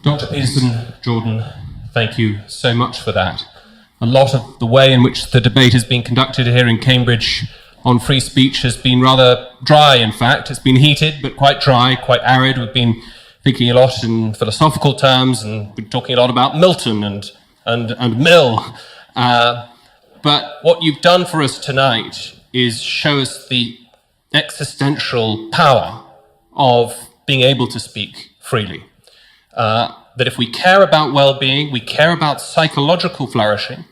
Dr. Peterson, Jordan, thank you so much for that. A lot of the way in which the debate has been conducted here in Cambridge on free speech has been rather dry, in fact. It's been heated, but quite dry, quite arid. We've been thinking a lot in philosophical terms, and been talking a lot about Milton and Mill. But what you've done for us tonight is show us the existential power of being able to speak freely. That if we care about well-being, we care about psychological flourishing,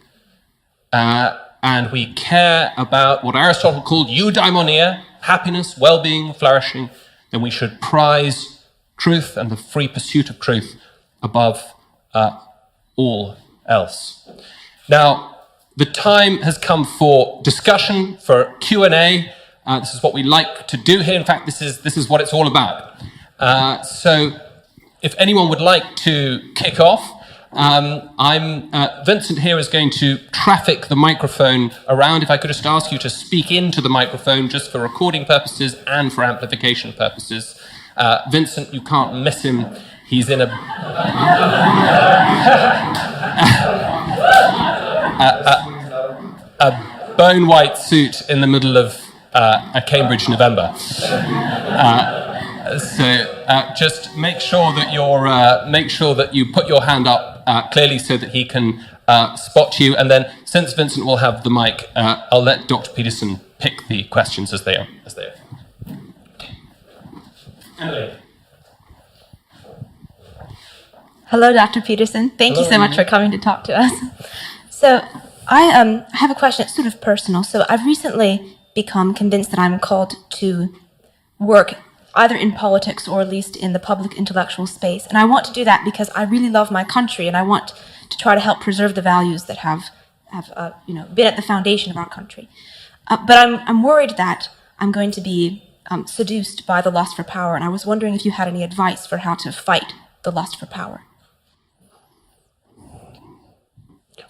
and we care about what Aristotle called eudaimonia, happiness, well-being, flourishing, then we should prize truth and the free pursuit of truth above all else. Now, the time has come for discussion, for Q&A. This is what we like to do here. In fact, this is what it's all about. So if anyone would like to kick off, Vincent here is going to traffic the microphone around. If I could just ask you to speak into the microphone just for recording purposes and for amplification purposes. Vincent, you can't miss him. He's in a bone white suit in the middle of a Cambridge November. So just make sure that you put your hand up clearly so that he can spot you. And then, since Vincent will have the mic, I'll let Dr. Peterson pick the questions as they are. Emily. Hello, Dr. Peterson. Thank you so much for coming to talk to us. So I have a question. It's sort of personal. So I've recently become convinced that I'm called to work either in politics or at least in the public intellectual space. And I want to do that because I really love my country, and I want to try to help preserve the values that have been at the foundation of our country. But I'm worried that I'm going to be seduced by the lust for power, and I was wondering if you had any advice for how to fight the lust for power.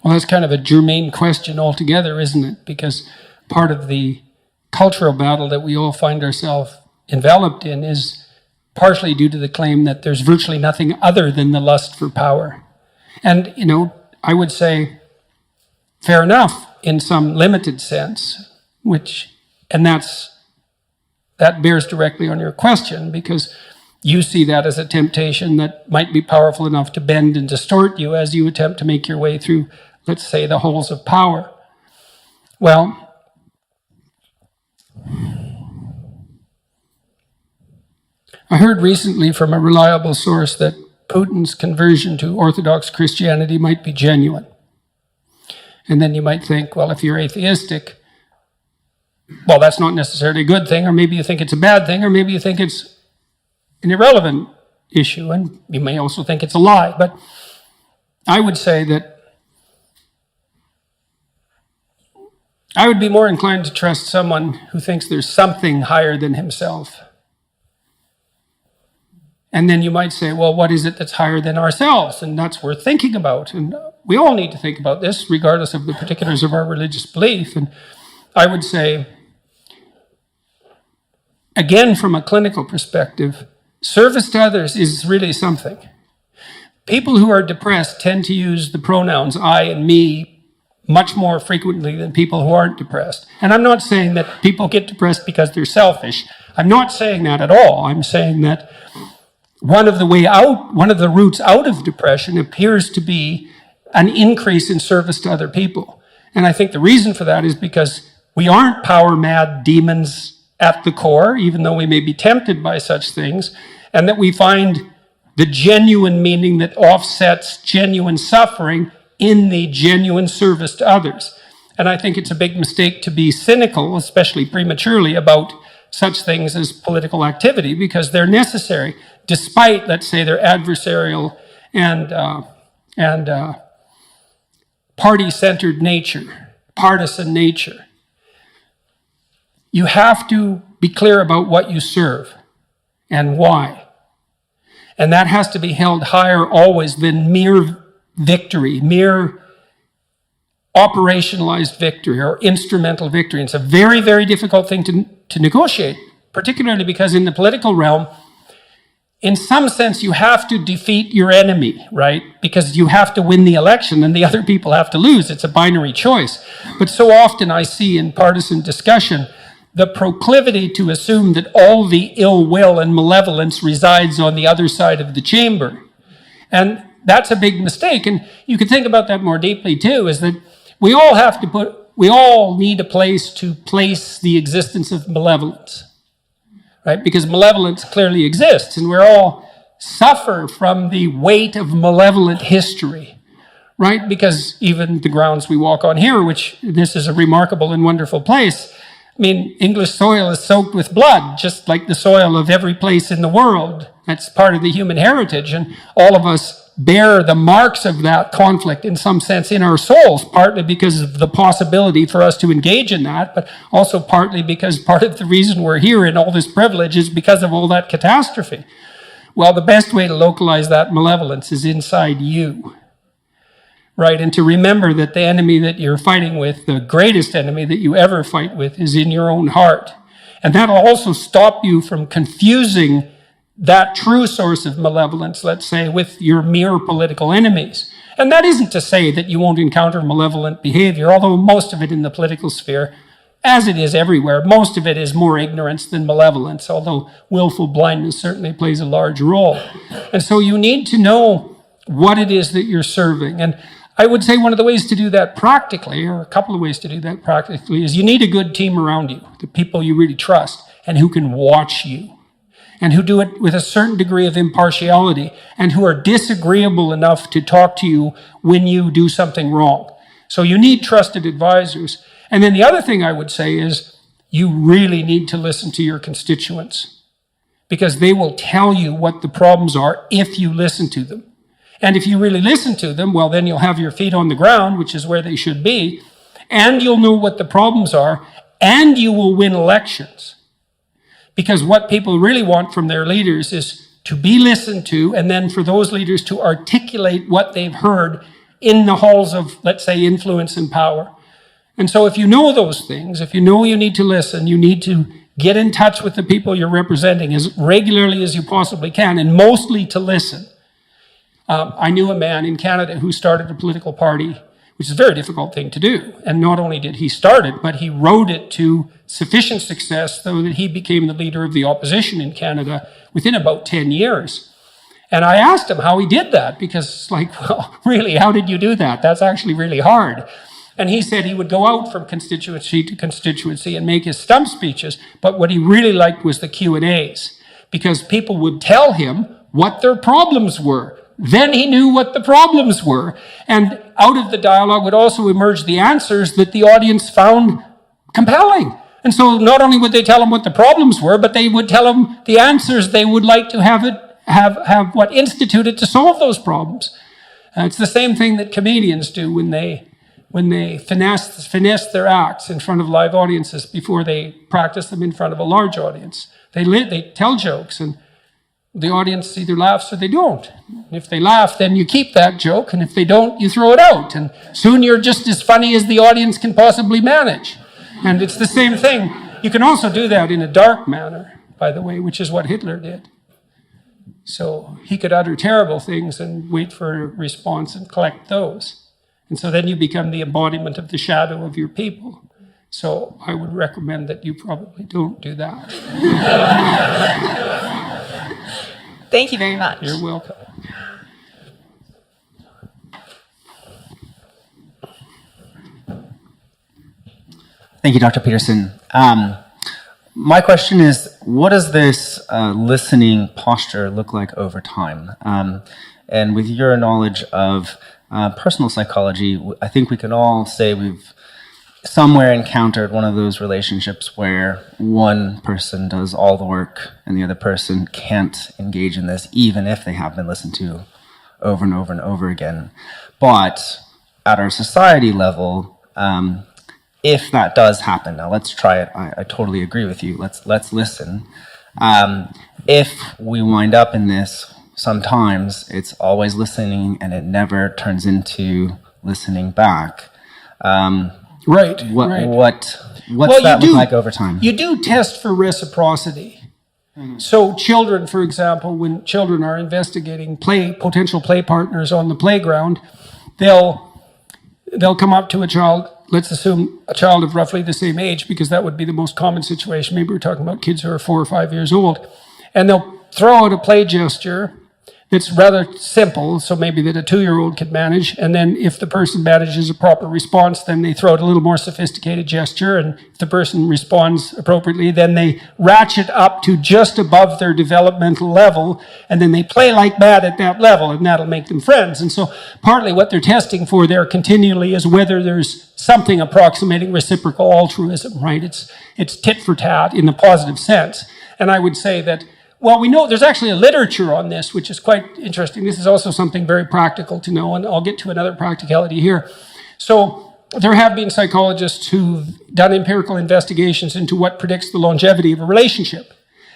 Well, that's kind of a germane question altogether, isn't it? Because part of the cultural battle that we all find ourselves enveloped in is partially due to the claim that there's virtually nothing other than the lust for power. And, I would say, fair enough in some limited sense, that bears directly on your question, because you see that as a temptation that might be powerful enough to bend and distort you as you attempt to make your way through, let's say, the holes of power. Well, I heard recently from a reliable source that Putin's conversion to Orthodox Christianity might be genuine. And then you might think, well, if you're atheistic, well, that's not necessarily a good thing, or maybe you think it's a bad thing, or maybe you think it's an irrelevant issue, and you may also think it's a lie. But I would say that I would be more inclined to trust someone who thinks there's something higher than himself. And then you might say, well, what is it that's higher than ourselves? And that's worth thinking about. And we all need to think about this, regardless of the particulars of our religious belief. And I would say, again, from a clinical perspective, service to others is really something. People who are depressed tend to use the pronouns I and me much more frequently than people who aren't depressed. And I'm not saying that people get depressed because they're selfish. I'm not saying that at all. I'm saying that one of the routes out of depression appears to be an increase in service to other people. And I think the reason for that is because we aren't power-mad demons at the core, even though we may be tempted by such things, and that we find the genuine meaning that offsets genuine suffering in the genuine service to others. And I think it's a big mistake to be cynical, especially prematurely, about such things as political activity, because they're necessary, despite, let's say, their adversarial and party-centered nature, partisan nature. You have to be clear about what you serve and why. And that has to be held higher always than mere victory, mere operationalized victory or instrumental victory. And it's a very, very difficult thing to negotiate, particularly because in the political realm, in some sense, you have to defeat your enemy, right? Because you have to win the election and the other people have to lose. It's a binary choice. But so often I see in partisan discussion the proclivity to assume that all the ill will and malevolence resides on the other side of the chamber. And that's a big mistake. And you can think about that more deeply too, is that we all need a place to place the existence of malevolence. Right? Because malevolence clearly exists, and we all suffer from the weight of malevolent history, right? Because even the grounds we walk on here, which this is a remarkable and wonderful place, I mean, English soil is soaked with blood, just like the soil of every place in the world. That's part of the human heritage, and all of us bear the marks of that conflict in some sense in our souls, partly because of the possibility for us to engage in that, but also partly because part of the reason we're here in all this privilege is because of all that catastrophe. Well, the best way to localize that malevolence is inside you, right? And to remember that the enemy that you're fighting with, the greatest enemy that you ever fight with, is in your own heart. And that'll also stop you from confusing that true source of malevolence, let's say, with your mere political enemies. And that isn't to say that you won't encounter malevolent behavior, although most of it in the political sphere, as it is everywhere, most of it is more ignorance than malevolence, although willful blindness certainly plays a large role. And so you need to know what it is that you're serving. And I would say one of the ways to do that practically, or a couple of ways to do that practically, is you need a good team around you, the people you really trust and who can watch you, and who do it with a certain degree of impartiality, and who are disagreeable enough to talk to you when you do something wrong. So you need trusted advisors. And then the other thing I would say is you really need to listen to your constituents, because they will tell you what the problems are if you listen to them. And if you really listen to them, well, then you'll have your feet on the ground, which is where they should be, and you'll know what the problems are, and you will win elections. Because what people really want from their leaders is to be listened to, and then for those leaders to articulate what they've heard in the halls of, let's say, influence and power. And so if you know those things, if you know you need to listen, you need to get in touch with the people you're representing as regularly as you possibly can, and mostly to listen. I knew a man in Canada who started a political party, which is a very difficult thing to do. And not only did he start it, but he rode it to sufficient success so that he became the leader of the opposition in Canada within about 10 years. And I asked him how he did that, because it's like, well, really, how did you do that? That's actually really hard. And he said he would go out from constituency to constituency and make his stump speeches, but what he really liked was the Q&As, because people would tell him what their problems were. Then he knew what the problems were. And out of the dialogue would also emerge the answers that the audience found compelling. And so not only would they tell him what the problems were, but they would tell him the answers they would like to have what instituted to solve those problems. It's the same thing that comedians do when they finesse their acts in front of live audiences before they practice them in front of a large audience. They tell jokes, and the audience either laughs or they don't. And if they laugh, then you keep that joke, and if they don't, you throw it out. And soon you're just as funny as the audience can possibly manage. And it's the same thing. You can also do that in a dark manner, by the way, which is what Hitler did. So he could utter terrible things and wait for a response and collect those. And so then you become the embodiment of the shadow of your people. So I would recommend that you probably don't do that. Thank you very much. You're welcome. Thank you, Dr. Peterson. My question is, what does this listening posture look like over time? And with your knowledge of personal psychology, I think we can all say we've somewhere encountered one of those relationships where one person does all the work and the other person can't engage in this, even if they have been listened to over and over and over again. But at our society level, if that does happen, now let's try it. I totally agree with you. Let's listen. If we wind up in this, sometimes it's always listening and it never turns into listening back. Right. What's that look like over time? You do test for reciprocity. So children, for example, when children are investigating potential play partners on the playground, they'll come up to a child, let's assume a child of roughly the same age, because that would be the most common situation. Maybe we're talking about kids who are 4 or 5 years old. And they'll throw out a play gesture that's rather simple, so maybe that a 2-year-old could manage. And then if the person manages a proper response, then they throw out a little more sophisticated gesture. And if the person responds appropriately, then they ratchet up to just above their developmental level. And then they play like mad at that level, and that'll make them friends. And so partly what they're testing for there continually is whether there's something approximating reciprocal altruism, right? It's tit for tat in the positive sense. And I would say that, well, we know there's actually a literature on this, which is quite interesting. This is also something very practical to know, and I'll get to another practicality here. So there have been psychologists who've done empirical investigations into what predicts the longevity of a relationship.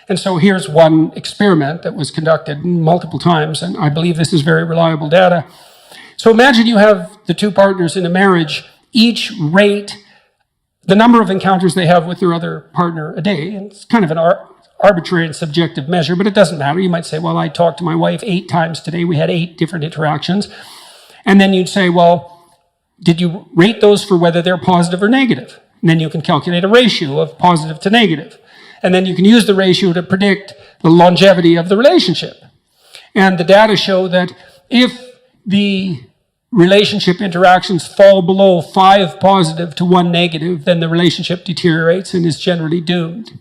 And so here's one experiment that was conducted multiple times, and I believe this is very reliable data. So imagine you have the two partners in a marriage, each rate the number of encounters they have with their other partner a day, and it's kind of an arbitrary and subjective measure, but it doesn't matter. You might say, well, I talked to my wife 8 times today. We had 8 different interactions. And then you'd say, well, did you rate those for whether they're positive or negative? And then you can calculate a ratio of positive to negative. And then you can use the ratio to predict the longevity of the relationship. And the data show that if the relationship interactions fall below 5 positive to 1 negative, then the relationship deteriorates and is generally doomed.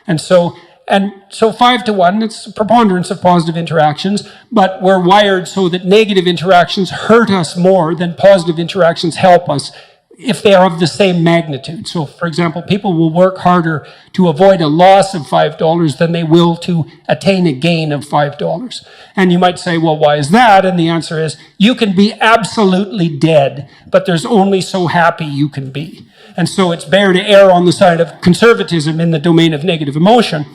And so 5 to 1, it's a preponderance of positive interactions, but we're wired so that negative interactions hurt us more than positive interactions help us if they are of the same magnitude. So, for example, people will work harder to avoid a loss of $5 than they will to attain a gain of $5. And you might say, well, why is that? And the answer is, you can be absolutely dead, but there's only so happy you can be. And so it's better to err on the side of conservatism in the domain of negative emotion.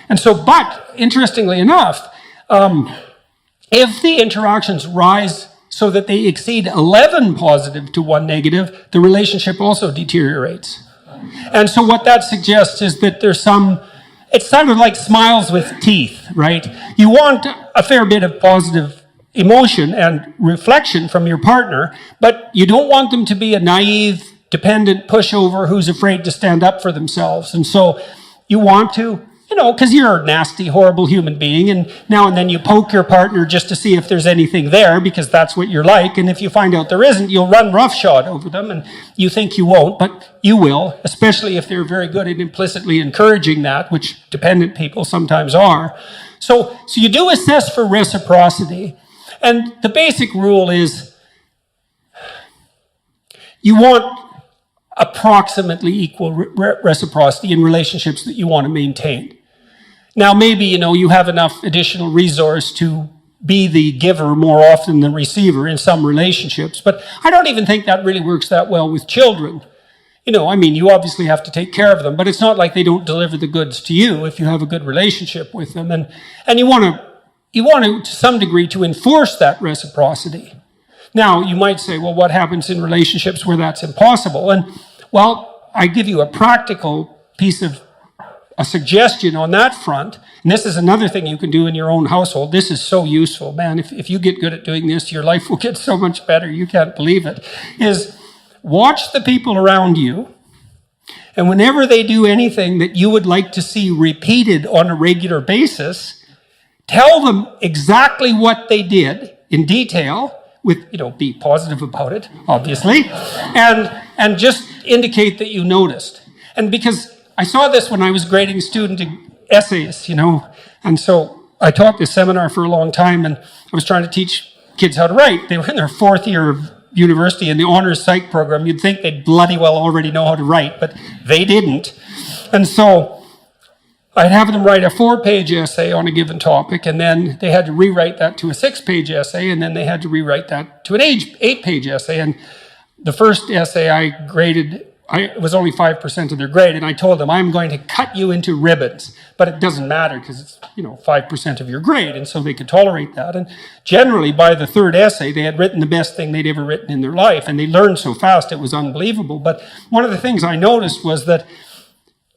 And so, but interestingly enough, if the interactions rise so that they exceed 11 positive to 1 negative, the relationship also deteriorates. And so what that suggests is that there's it's sort of like smiles with teeth, right? You want a fair bit of positive emotion and reflection from your partner, but you don't want them to be a naive, dependent pushover who's afraid to stand up for themselves. And so you want to, because you're a nasty, horrible human being, and now and then you poke your partner just to see if there's anything there, because that's what you're like, and if you find out there isn't, you'll run roughshod over them, and you think you won't, but you will, especially if they're very good at implicitly encouraging that, which dependent people sometimes are. So you do assess for reciprocity, and the basic rule is you want approximately equal reciprocity in relationships that you want to maintain. Now, maybe, you have enough additional resource to be the giver more often than the receiver in some relationships, but I don't even think that really works that well with children. You obviously have to take care of them, but it's not like they don't deliver the goods to you if you have a good relationship with them. And you want to some degree, to enforce that reciprocity. Now, you might say, well, what happens in relationships where that's impossible? And, well, I give you a practical piece of a suggestion on that front. And this is another thing you can do in your own household. This is so useful, man. If you get good at doing this, your life will get so much better. You can't believe it. Is watch the people around you, and whenever they do anything that you would like to see repeated on a regular basis, tell them exactly what they did in detail, with, be positive about it, obviously, and just indicate that you noticed. And because I saw this when I was grading student essays, and so I taught this seminar for a long time, and I was trying to teach kids how to write. They were in their 4th year of university in the honors psych program. You'd think they'd bloody well already know how to write, but they didn't. And so I'd have them write a 4-page essay on a given topic, and then they had to rewrite that to a 6-page essay, and then they had to rewrite that to an 8-page essay. And the first essay I graded, it was only 5% of their grade, and I told them, I'm going to cut you into ribbons, but it doesn't matter because it's 5% of your grade, and so they could tolerate that. And generally, by the 3rd essay, they had written the best thing they'd ever written in their life, and they learned so fast it was unbelievable. But one of the things I noticed was that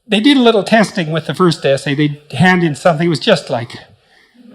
they did a little testing with the first essay. They'd hand in something. It was just like,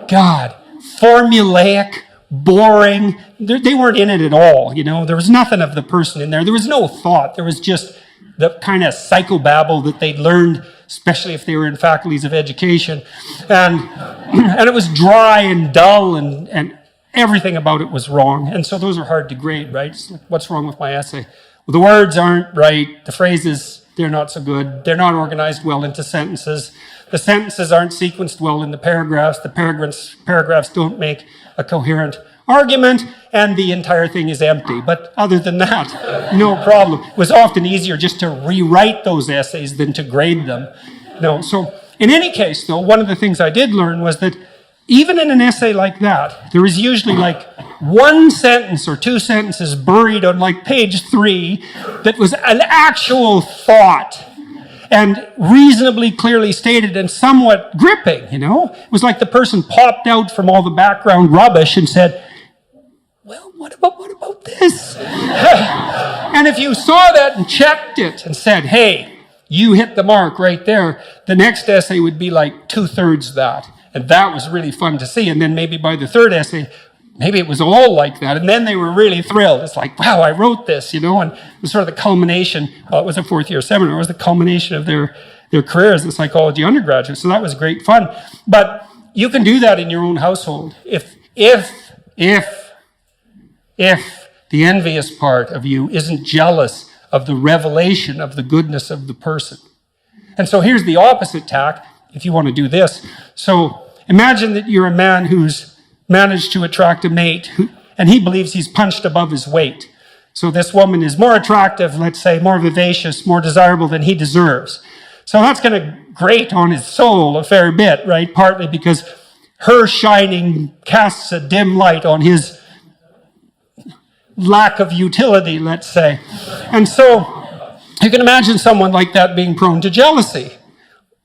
God, formulaic, boring. They weren't in it at all, you know. There was nothing of the person in there. There was no thought. There was just the kind of psychobabble that they'd learned, especially if they were in faculties of education. And it was dry and dull, and everything about it was wrong. And so those are hard to grade, right? It's like, what's wrong with my essay? Well, the words aren't right. The phrases, they're not so good. They're not organized well into sentences. The sentences aren't sequenced well in the paragraphs. The paragraphs don't make a coherent argument, and the entire thing is empty. But other than that, no problem. It was often easier just to rewrite those essays than to grade them. No, so in any case, though, one of the things I did learn was that even in an essay like that, there is usually like one sentence or two sentences buried on like page 3 that was an actual thought and reasonably clearly stated and somewhat gripping, you know? It was like the person popped out from all the background rubbish and said, well, what about this? And if you saw that and checked it and said, hey, you hit the mark right there, the next essay would be like 2/3 that. And that was really fun to see. And then maybe by the third essay, maybe it was all like that. And then they were really thrilled. It's like, wow, I wrote this, you know, and it was sort of the culmination. Well, it was a fourth-year seminar. It was the culmination of their career as a psychology undergraduate. So that was great fun. But you can do that in your own household. If the envious part of you isn't jealous of the revelation of the goodness of the person. And so here's the opposite tack, if you want to do this. So imagine that you're a man who's managed to attract a mate, and he believes he's punched above his weight. So this woman is more attractive, let's say, more vivacious, more desirable than he deserves. So that's going to grate on his soul a fair bit, right? Partly because her shining casts a dim light on his lack of utility, let's say. And so you can imagine someone like that being prone to jealousy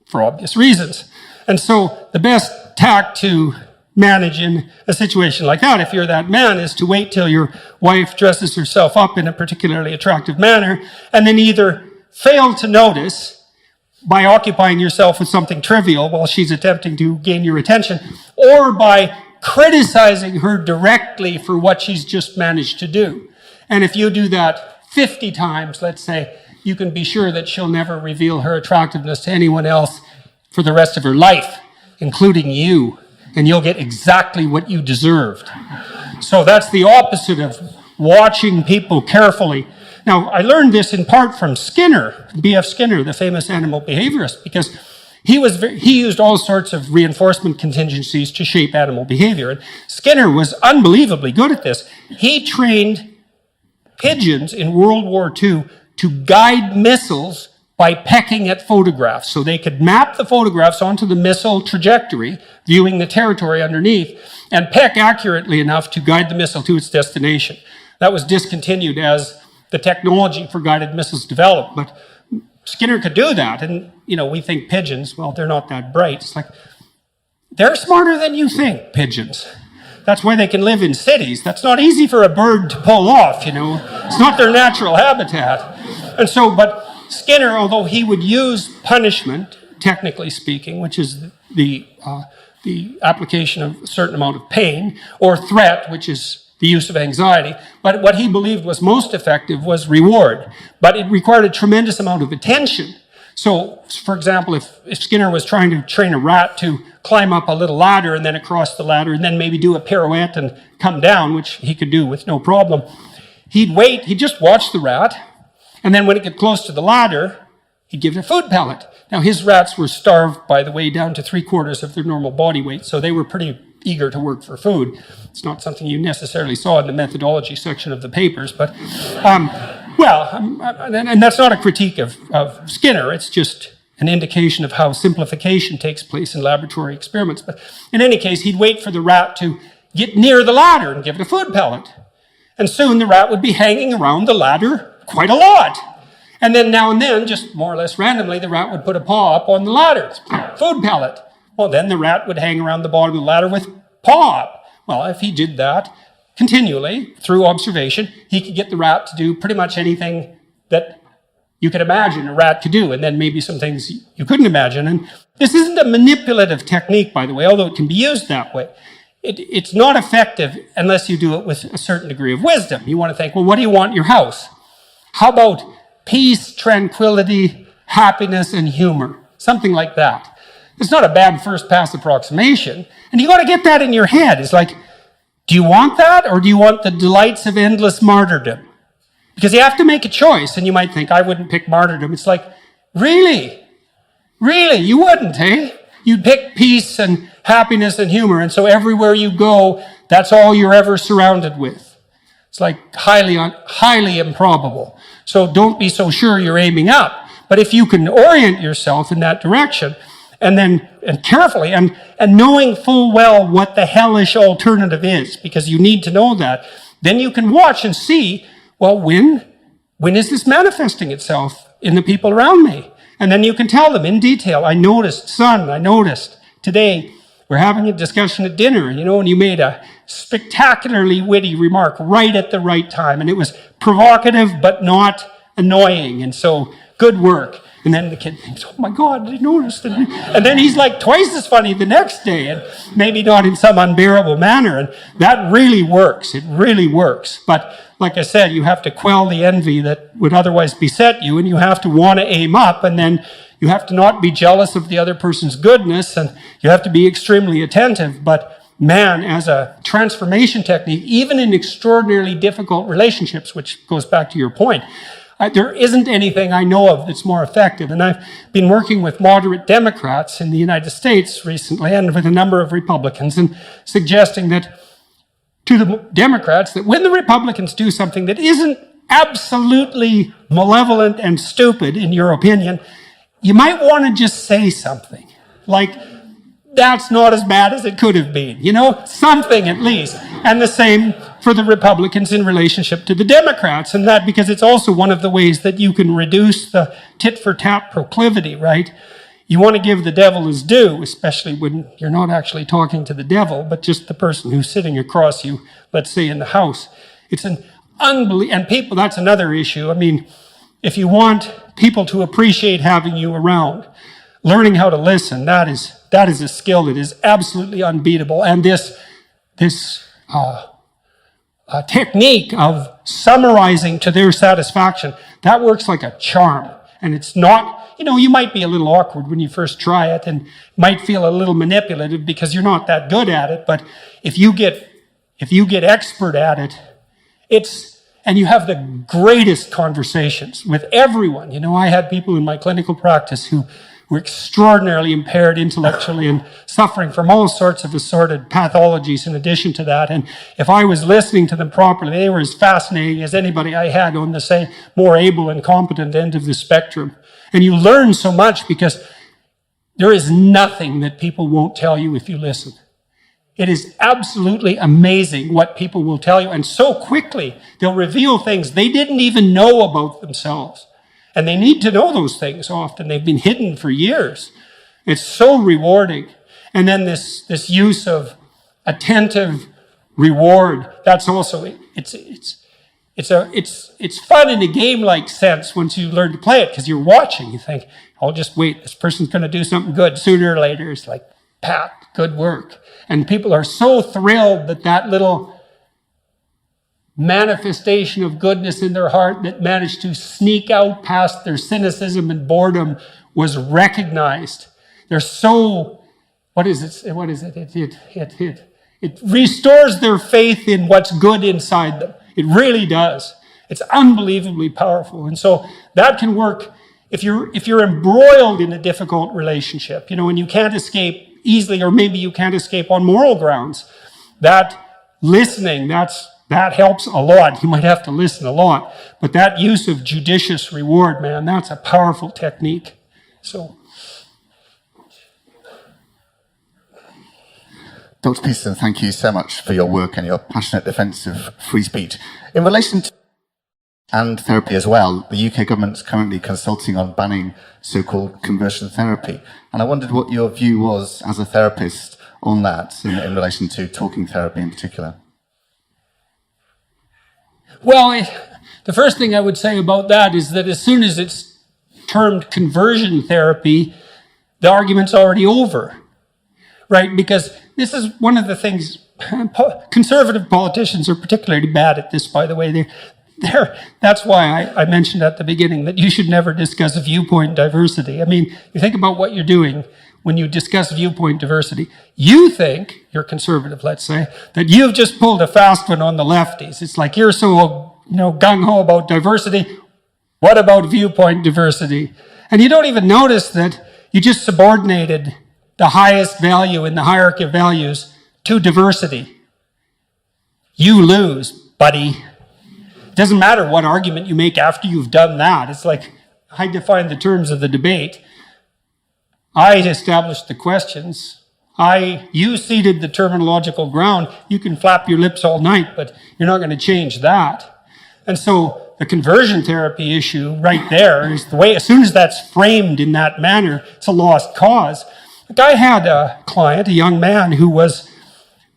for obvious reasons. And so the best tack to manage in a situation like that, if you're that man, is to wait till your wife dresses herself up in a particularly attractive manner and then either fail to notice by occupying yourself with something trivial while she's attempting to gain your attention, or by criticizing her directly for what she's just managed to do. And if you do that 50 times, let's say, you can be sure that she'll never reveal her attractiveness to anyone else for the rest of her life, including you, and you'll get exactly what you deserved. So that's the opposite of watching people carefully. Now, I learned this in part from Skinner, B.F. Skinner, the famous animal behaviorist, because he used all sorts of reinforcement contingencies to shape animal behavior. And Skinner was unbelievably good at this. He trained pigeons in World War II to guide missiles by pecking at photographs. So they could map the photographs onto the missile trajectory, viewing the territory underneath, and peck accurately enough to guide the missile to its destination. That was discontinued as the technology for guided missiles developed, but Skinner could do that. And, you know, we think pigeons, well, they're not that bright. It's like, they're smarter than you think, pigeons. That's why they can live in cities. That's not easy for a bird to pull off, you know. It's not their natural habitat. And so, but Skinner, although he would use punishment, technically speaking, which is the application of a certain amount of pain, or threat, which is the use of anxiety, but what he believed was most effective was reward. But it required a tremendous amount of attention. So, for example, if Skinner was trying to train a rat to climb up a little ladder and then across the ladder and then maybe do a pirouette and come down, which he could do with no problem, he'd wait, he'd just watch the rat, and then when it got close to the ladder, he'd give it a food pellet. Now, his rats were starved, by the way, down to 3/4 of their normal body weight, so they were pretty eager to work for food. It's not something you necessarily saw in the methodology section of the papers, but, and that's not a critique of Skinner, it's just an indication of how simplification takes place in laboratory experiments. But in any case, he'd wait for the rat to get near the ladder and give it a food pellet. And soon the rat would be hanging around the ladder quite a lot. And then now and then, just more or less randomly, the rat would put a paw up on the ladder. Food pellet. Well, then the rat would hang around the bottom of the ladder with paw up. Well, if he did that continually through observation, he could get the rat to do pretty much anything that you could imagine a rat could do, and then maybe some things you couldn't imagine. And this isn't a manipulative technique, by the way, although it can be used that way. It's not effective unless you do it with a certain degree of wisdom. You want to think, well, what do you want in your house? How about peace, tranquility, happiness, and humor? Something like that. It's not a bad first pass approximation. And you got to get that in your head. It's like, do you want that, or do you want the delights of endless martyrdom? Because you have to make a choice, and you might think, I wouldn't pick martyrdom. It's like, really? Really? You wouldn't, eh? You'd pick peace and happiness and humor, and so everywhere you go, that's all you're ever surrounded with. It's like highly improbable. So don't be so sure you're aiming up. But if you can orient yourself in that direction, and carefully, and knowing full well what the hellish alternative is, because you need to know that, then you can watch and see, well, when is this manifesting itself in the people around me? And then you can tell them in detail, I noticed today we're having a discussion at dinner, and you made a spectacularly witty remark right at the right time, and it was provocative but not annoying, and so good work. And then the kid thinks, oh my God, I noticed. And then he's like twice as funny the next day, and maybe not in some unbearable manner. And that really works. It really works. But like I said, you have to quell the envy that would otherwise beset you, and you have to want to aim up, and then you have to not be jealous of the other person's goodness, and you have to be extremely attentive. But man, as a transformation technique, even in extraordinarily difficult relationships, which goes back to your point, there isn't anything I know of that's more effective. And I've been working with moderate Democrats in the United States recently, and with a number of Republicans, and suggesting that to the Democrats that when the Republicans do something that isn't absolutely malevolent and stupid, in your opinion, you might want to just say something. Like, that's not as bad as it could have been. Something at least. And the same for the Republicans in relationship to the Democrats. And that because it's also one of the ways that you can reduce the tit-for-tat proclivity, right? You want to give the devil his due, especially when you're not actually talking to the devil, but just the person who's sitting across you, let's say in the house. It's an unbelievable, and people, that's another issue. I mean, if you want people to appreciate having you around, learning how to listen, that is a skill that is absolutely unbeatable. And this technique of summarizing to their satisfaction, that works like a charm. And it's not, you might be a little awkward when you first try it and might feel a little manipulative because you're not that good at it. But if you get expert at it, and you have the greatest conversations with everyone. I had people in my clinical practice who were extraordinarily impaired intellectually and suffering from all sorts of assorted pathologies in addition to that. And if I was listening to them properly, they were as fascinating as anybody I had on the same more able and competent end of the spectrum. And you learn so much because there is nothing that people won't tell you if you listen. It is absolutely amazing what people will tell you. And so quickly, they'll reveal things they didn't even know about themselves. And they need to know those things often. They've been hidden for years. It's so rewarding. And then this use of attentive reward, that's also, it's fun in a game-like sense once you learn to play it, because you're watching. You think, I'll just wait. This person's going to do something good. Sooner or later, it's like, pat, good work. And people are so thrilled that little manifestation of goodness in their heart that managed to sneak out past their cynicism and boredom was recognized. They're so, what is it? It restores their faith in what's good inside them. It really does. It's unbelievably powerful. And so that can work if you're embroiled in a difficult relationship, and you can't escape easily, or maybe you can't escape on moral grounds. That listening, that helps a lot. You might have to listen a lot, but that use of judicious reward, man, that's a powerful technique. So, Dr. Peterson, thank you so much for your work and your passionate defence of free speech. In relation to and therapy as well, the UK government's currently consulting on banning so-called conversion therapy. And I wondered what your view was as a therapist on that in relation to talking therapy in particular. Well, the first thing I would say about that is that as soon as it's termed conversion therapy, the argument's already over, right? Because this is one of the things, conservative politicians are particularly bad at this, by the way. That's why I mentioned at the beginning that you should never discuss viewpoint diversity. I mean, you think about what you're doing when you discuss viewpoint diversity. You think, you're conservative, let's say, that you've just pulled a fast one on the lefties. It's like you're so, gung-ho about diversity. What about viewpoint diversity? And you don't even notice that you just subordinated the highest value in the hierarchy of values to diversity. You lose, buddy. It doesn't matter what argument you make after you've done that. It's like, I define the terms of the debate. I established the questions. You seeded the terminological ground. You can flap your lips all night, but you're not going to change that. And so the conversion therapy issue right there is the way, as soon as that's framed in that manner, it's a lost cause. Like I had a client, a young man, who was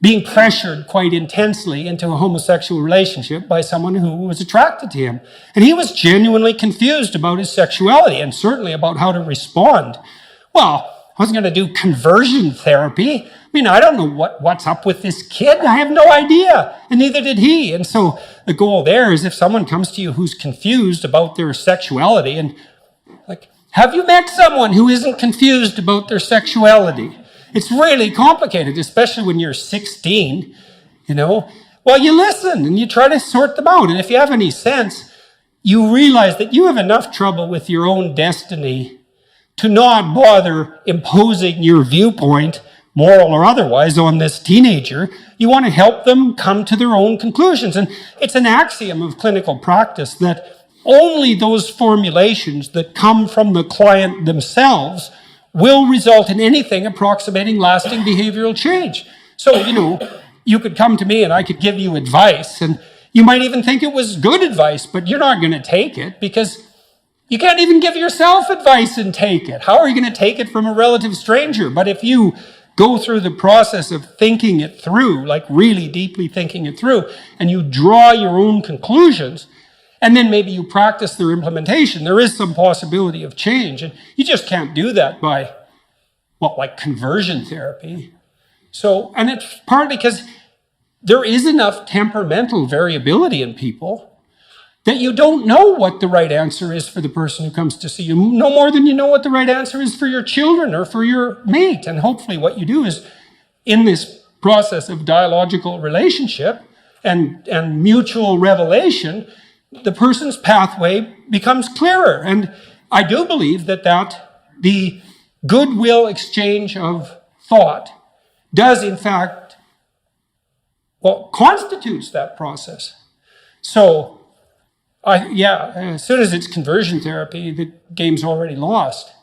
being pressured quite intensely into a homosexual relationship by someone who was attracted to him. And he was genuinely confused about his sexuality and certainly about how to respond. Well, I wasn't going to do conversion therapy. I mean, I don't know what's up with this kid. I have no idea. And neither did he. And so the goal there is if someone comes to you who's confused about their sexuality and like, have you met someone who isn't confused about their sexuality? It's really complicated, especially when you're 16, Well, you listen and you try to sort them out. And if you have any sense, you realize that you have enough trouble with your own destiny to not bother imposing your viewpoint, moral or otherwise, on this teenager. You want to help them come to their own conclusions. And it's an axiom of clinical practice that only those formulations that come from the client themselves will result in anything approximating lasting behavioral change. So, you could come to me and I could give you advice, and you might even think it was good advice, but you're not going to take it because you can't even give yourself advice and take it. How are you going to take it from a relative stranger? But if you go through the process of thinking it through, like really deeply thinking it through, and you draw your own conclusions, and then maybe you practice their implementation, there is some possibility of change. And you just can't do that by, like conversion therapy. So, and it's partly because there is enough temperamental variability in people that you don't know what the right answer is for the person who comes to see you, no more than you know what the right answer is for your children or for your mate. And hopefully what you do is, in this process of dialogical relationship and mutual revelation, the person's pathway becomes clearer. And I do believe that the goodwill exchange of thought does, in fact, constitutes that process. So, as soon as it's conversion therapy, the game's already lost.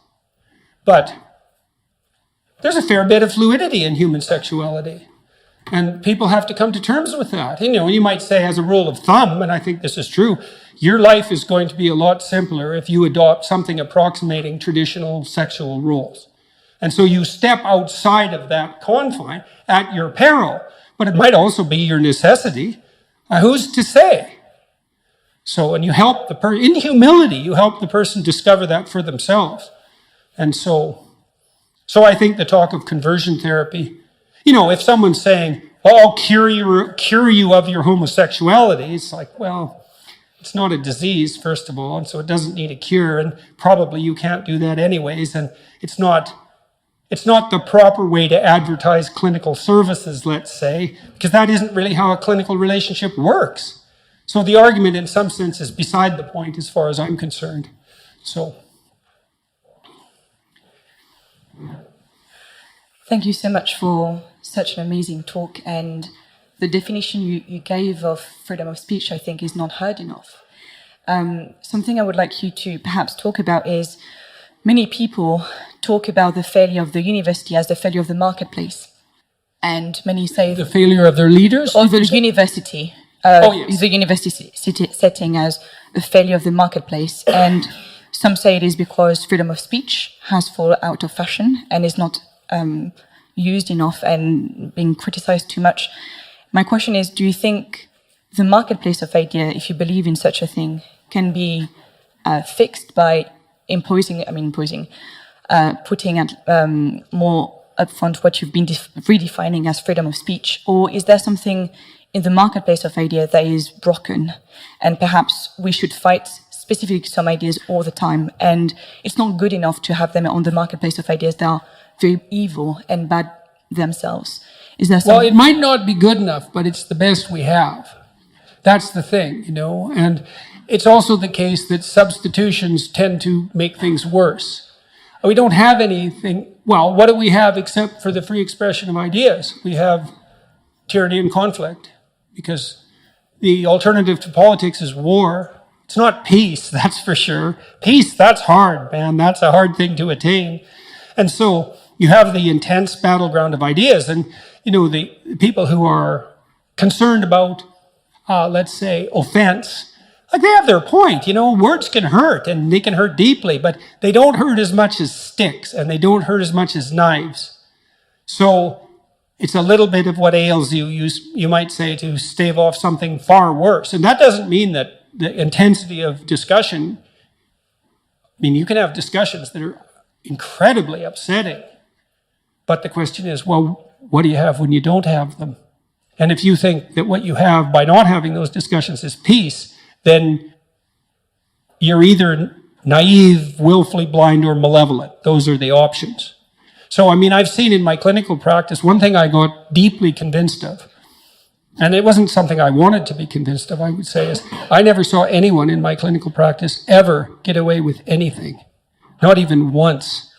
But there's a fair bit of fluidity in human sexuality. And people have to come to terms with that. You might say as a rule of thumb, and I think this is true, your life is going to be a lot simpler if you adopt something approximating traditional sexual rules. And so you step outside of that confine at your peril, but it might also be your necessity. Who's to say? So, and you help in humility, you help the person discover that for themselves. And so I think the talk of conversion therapy, if someone's saying, I'll cure you of your homosexuality, it's like, well, it's not a disease, first of all, and so it doesn't need a cure, and probably you can't do that anyways, and it's not the proper way to advertise clinical services, let's say, because that isn't really how a clinical relationship works. So the argument, in some sense, is beside the point as far as I'm concerned. So. Thank you so much for such an amazing talk, and the definition you gave of freedom of speech, I think, is not heard enough. Something I would like you to perhaps talk about is many people talk about the failure of the university as the failure of the marketplace. And many say... The failure of their leaders? Of the university. Yes. The university setting as a failure of the marketplace. And some say it is because freedom of speech has fallen out of fashion and is not used enough and being criticized too much. My question is, do you think the marketplace of idea, if you believe in such a thing, can be fixed by putting at more upfront what you've been redefining as freedom of speech? Or is there something in the marketplace of ideas that is broken, and perhaps we should fight specific some ideas all the time, and it's not good enough to have them on the marketplace of ideas that are very evil and bad themselves? Is there Well, it might not be good enough, but it's the best we have. That's the thing, and it's also the case that substitutions tend to make things worse. We don't have anything, well, what do we have except for the free expression of ideas? We have tyranny and conflict, because the alternative to politics is war. It's not peace, that's for sure. Peace, that's hard, man. That's a hard thing to attain. And so you have the intense battleground of ideas, and the people who are concerned about, let's say, offense, like they have their point. Words can hurt, and they can hurt deeply, but they don't hurt as much as sticks, and they don't hurt as much as knives. So it's a little bit of what ails you, you might say, to stave off something far worse. And that doesn't mean that the intensity of discussion, you can have discussions that are incredibly upsetting. But the question is, well, what do you have when you don't have them? And if you think that what you have by not having those discussions is peace, then you're either naive, willfully blind, or malevolent. Those are the options. So, I've seen in my clinical practice, one thing I got deeply convinced of, and it wasn't something I wanted to be convinced of, I would say, is I never saw anyone in my clinical practice ever get away with anything. Not even once.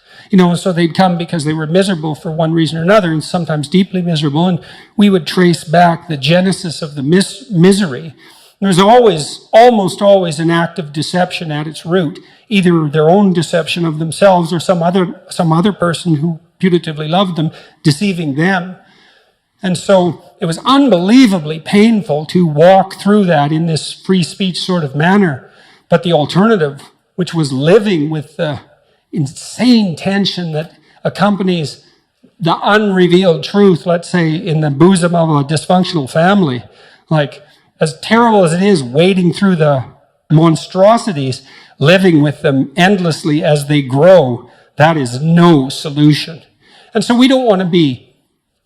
So they'd come because they were miserable for one reason or another, and sometimes deeply miserable, and we would trace back the genesis of the misery. There's almost always an act of deception at its root, either their own deception of themselves or some other person who putatively loved them, deceiving them. And so it was unbelievably painful to walk through that in this free speech sort of manner. But the alternative, which was living with the insane tension that accompanies the unrevealed truth, let's say, in the bosom of a dysfunctional family, like, as terrible as it is wading through the monstrosities, living with them endlessly as they grow, that is no solution. And so we don't want to be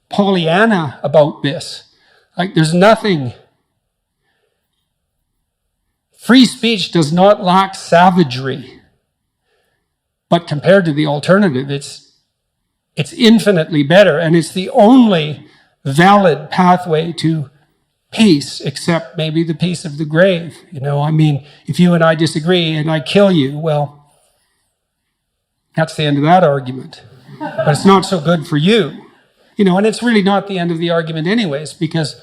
Pollyanna about this. Like, there's nothing. Free speech does not lack savagery. But compared to the alternative, it's infinitely better. And it's the only valid pathway to peace, except maybe the peace of the grave. If you and I disagree and I kill you, well, that's the end of that argument. But it's not so good for you. And it's really not the end of the argument anyways, because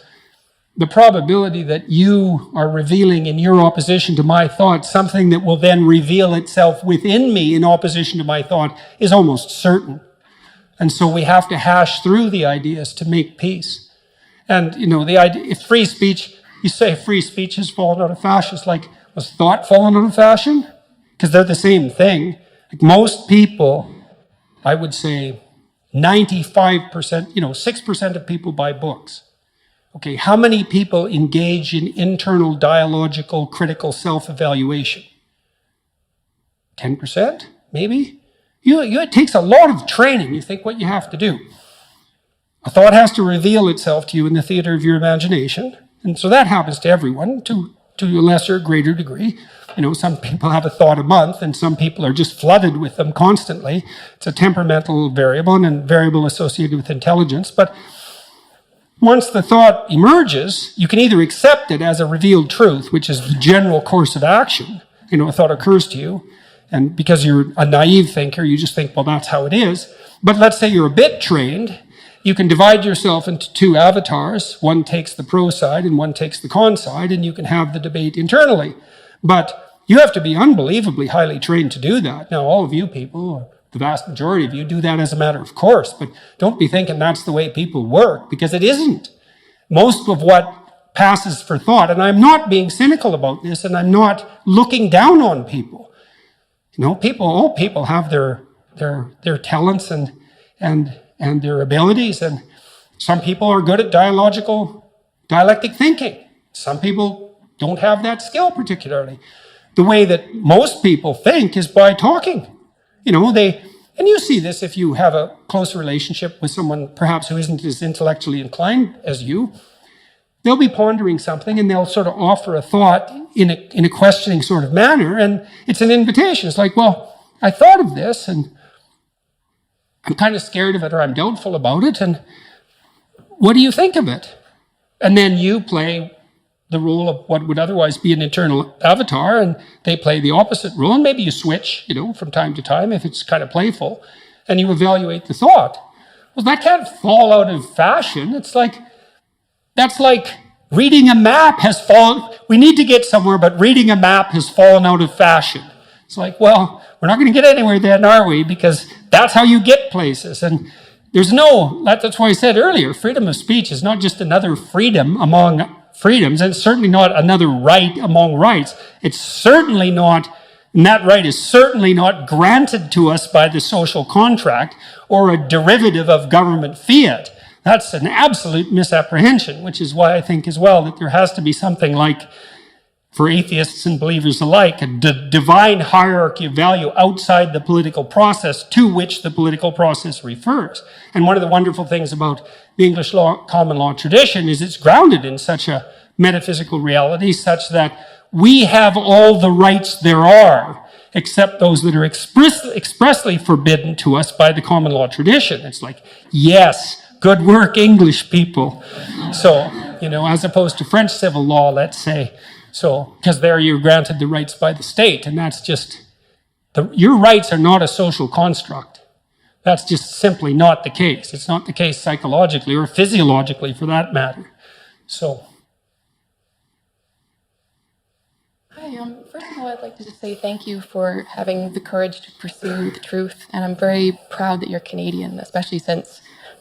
the probability that you are revealing in your opposition to my thought something that will then reveal itself within me in opposition to my thought is almost certain. And so we have to hash through the ideas to make peace. And, the idea, if free speech, you say free speech has fallen out of fashion, it's like, was thought fallen out of fashion? Because they're the same thing. Like, most people, I would say 95%, 6% of people buy books. Okay, how many people engage in internal dialogical critical self-evaluation? 10%, maybe? It takes a lot of training. You think what you have to do. A thought has to reveal itself to you in the theater of your imagination. And so that happens to everyone to a lesser or greater degree. Some people have a thought a month, and some people are just flooded with them constantly. It's a temperamental variable and a variable associated with intelligence. But once the thought emerges, you can either accept it as a revealed truth, which is the general course of action. A thought occurs to you, and because you're a naive thinker, you just think, well, that's how it is. But let's say you're a bit trained. You can divide yourself into two avatars. One takes the pro side and one takes the con side, and you can have the debate internally. But you have to be unbelievably highly trained to do that. Now, all of you people, or the vast majority of you, do that as a matter of course, but don't be thinking that's the way people work, because it isn't. Most of what passes for thought, and I'm not being cynical about this, and I'm not looking down on people. All people have their talents and their abilities, and some people are good at dialectic thinking. Some people don't have that skill particularly. the way that most people think is by talking. You know, and you see this if you have a close relationship with someone perhaps who isn't as intellectually inclined as you. They'll be pondering something and they'll sort of offer a thought in a questioning sort of manner, and it's an invitation. It's like, well, I thought of this and I'm kind of scared of it, or I'm doubtful about it, and what do you think of it? And then you play the role of what would otherwise be an internal avatar, and they play the opposite role, and maybe you switch, you know, from time to time if it's kind of playful, and you evaluate the thought. Well, that can't fall out of fashion. That's like reading a map has fallen. We need to get somewhere, but reading a map has fallen out of fashion. It's like, well, we're not going to get anywhere then, are we? Because that's how you get places. And that's why I said earlier, freedom of speech is not just another freedom among freedoms, and it's certainly not another right among rights. It's certainly not, and that right is certainly not granted to us by the social contract or a derivative of government fiat. That's an absolute misapprehension, which is why I think as well that there has to be something like, for atheists and believers alike, a divine hierarchy of value outside the political process to which the political process refers. And one of the wonderful things about the English common law tradition is it's grounded in such a metaphysical reality such that we have all the rights there are, except those that are expressly forbidden to us by the common law tradition. It's like, yes, good work, English people. So, you know, as opposed to French civil law, let's say. So, because there you're granted the rights by the state, and that's just, your rights are not a social construct. That's just simply not the case. It's not the case psychologically or physiologically for that matter. So. Hi, first of all, I'd like to just say thank you for having the courage to pursue the truth, and I'm very proud that you're Canadian, especially since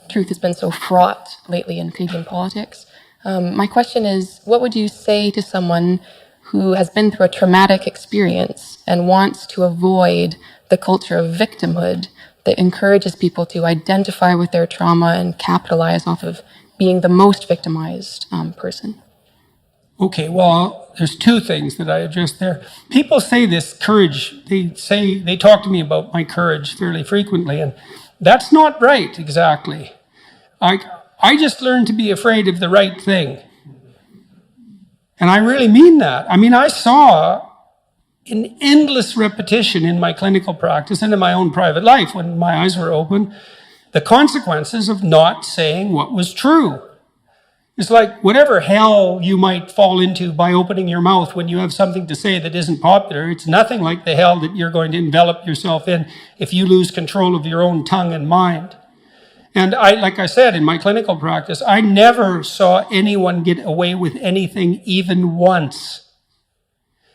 truth has been so fraught lately in Canadian politics. My question is, what would you say to someone who has been through a traumatic experience and wants to avoid the culture of victimhood that encourages people to identify with their trauma and capitalize off of being the most victimized person? Okay, well, there's two things that I addressed there. People say this courage, they talk to me about my courage fairly frequently, and that's not right exactly. I just learned to be afraid of the right thing. And I really mean that. I mean, I saw in endless repetition in my clinical practice and in my own private life, when my eyes were open, the consequences of not saying what was true. It's like whatever hell you might fall into by opening your mouth when you have something to say that isn't popular, it's nothing like the hell that you're going to envelop yourself in if you lose control of your own tongue and mind. And like I said, in my clinical practice, I never saw anyone get away with anything even once.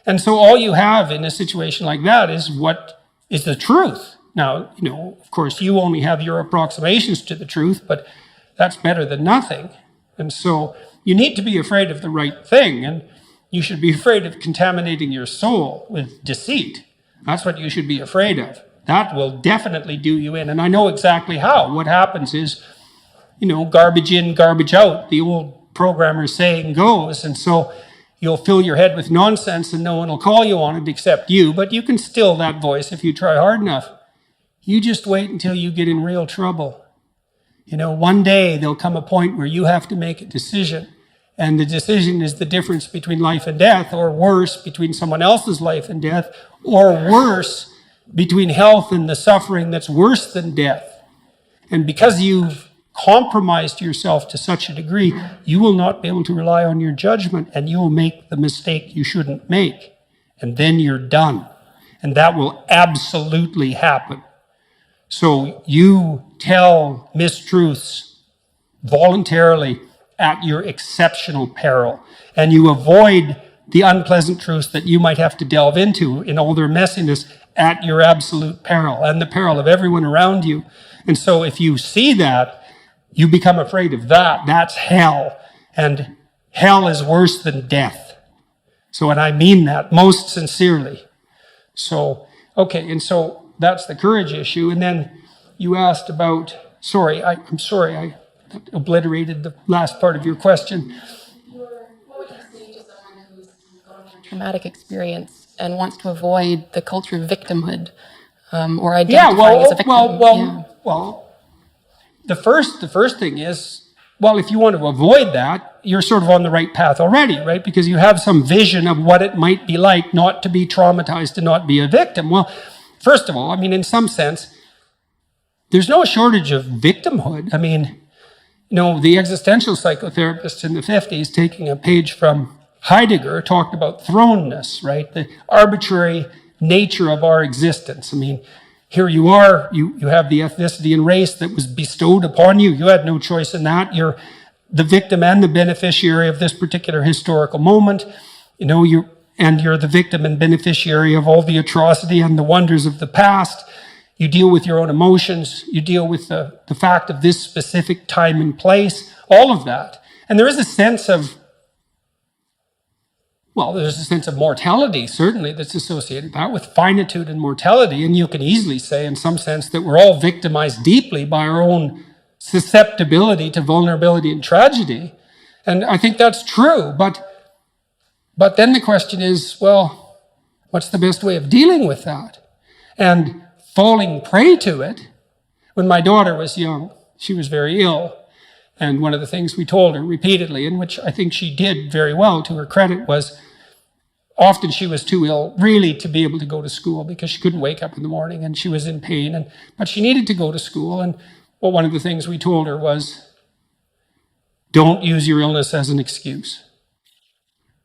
And so all you have in a situation like that is what is the truth. Now, you know, of course, you only have your approximations to the truth, but that's better than nothing. And so you need to be afraid of the right thing, and you should be afraid of contaminating your soul with deceit. That's what you should be afraid of. That will definitely do you in. And I know exactly how. What happens is, you know, garbage in, garbage out, the old programmer saying goes. And so you'll fill your head with nonsense and no one will call you on it except you. But you can still that voice if you try hard enough. You just wait until you get in real trouble. You know, one day there'll come a point where you have to make a decision. And the decision is the difference between life and death, or worse, between someone else's life and death, or worse, between health and the suffering that's worse than death. And because you've compromised yourself to such a degree, you will not be able to rely on your judgment, and you will make the mistake you shouldn't make. And then you're done. And that will absolutely happen. So you tell mistruths voluntarily at your exceptional peril, and you avoid the unpleasant truths that you might have to delve into in all their messiness at your absolute peril and the peril of everyone around you. And so if you see that, you become afraid of that. That's hell. And hell is worse than death. So, and I mean that most sincerely. So, okay, and so that's the courage issue. And then you asked about, I'm sorry, I obliterated the last part of your question. What would you say to someone who's traumatic experience and wants to avoid the culture of victimhood or identifying as a victim. Well, the first thing is, well, if you want to avoid that, you're sort of on the right path already, right? Because you have some vision of what it might be like not to be traumatized, to not be a victim. Well, first of all, I mean, in some sense, there's no shortage of victimhood. I mean, you know, the existential psychotherapists in the 50s, taking a page from Heidegger, talked about thrownness, right? The arbitrary nature of our existence. I mean, here you are, you have the ethnicity and race that was bestowed upon you. You had no choice in that. You're the victim and the beneficiary of this particular historical moment. You know, you're the victim and beneficiary of all the atrocity and the wonders of the past. You deal with your own emotions. You deal with the fact of this specific time and place, all of that. And there is a sense of, well, there's a sense of mortality, certainly, that's associated with that, with finitude and mortality. And you can easily say, in some sense, that we're all victimized deeply by our own susceptibility to vulnerability and tragedy. And I think that's true. But then the question is, well, what's the best way of dealing with that? And falling prey to it. When my daughter was young, she was very ill. And one of the things we told her repeatedly, and which I think she did very well to her credit, was often she was too ill really to be able to go to school because she couldn't wake up in the morning and she was in pain. But she needed to go to school. And well, one of the things we told her was, don't use your illness as an excuse,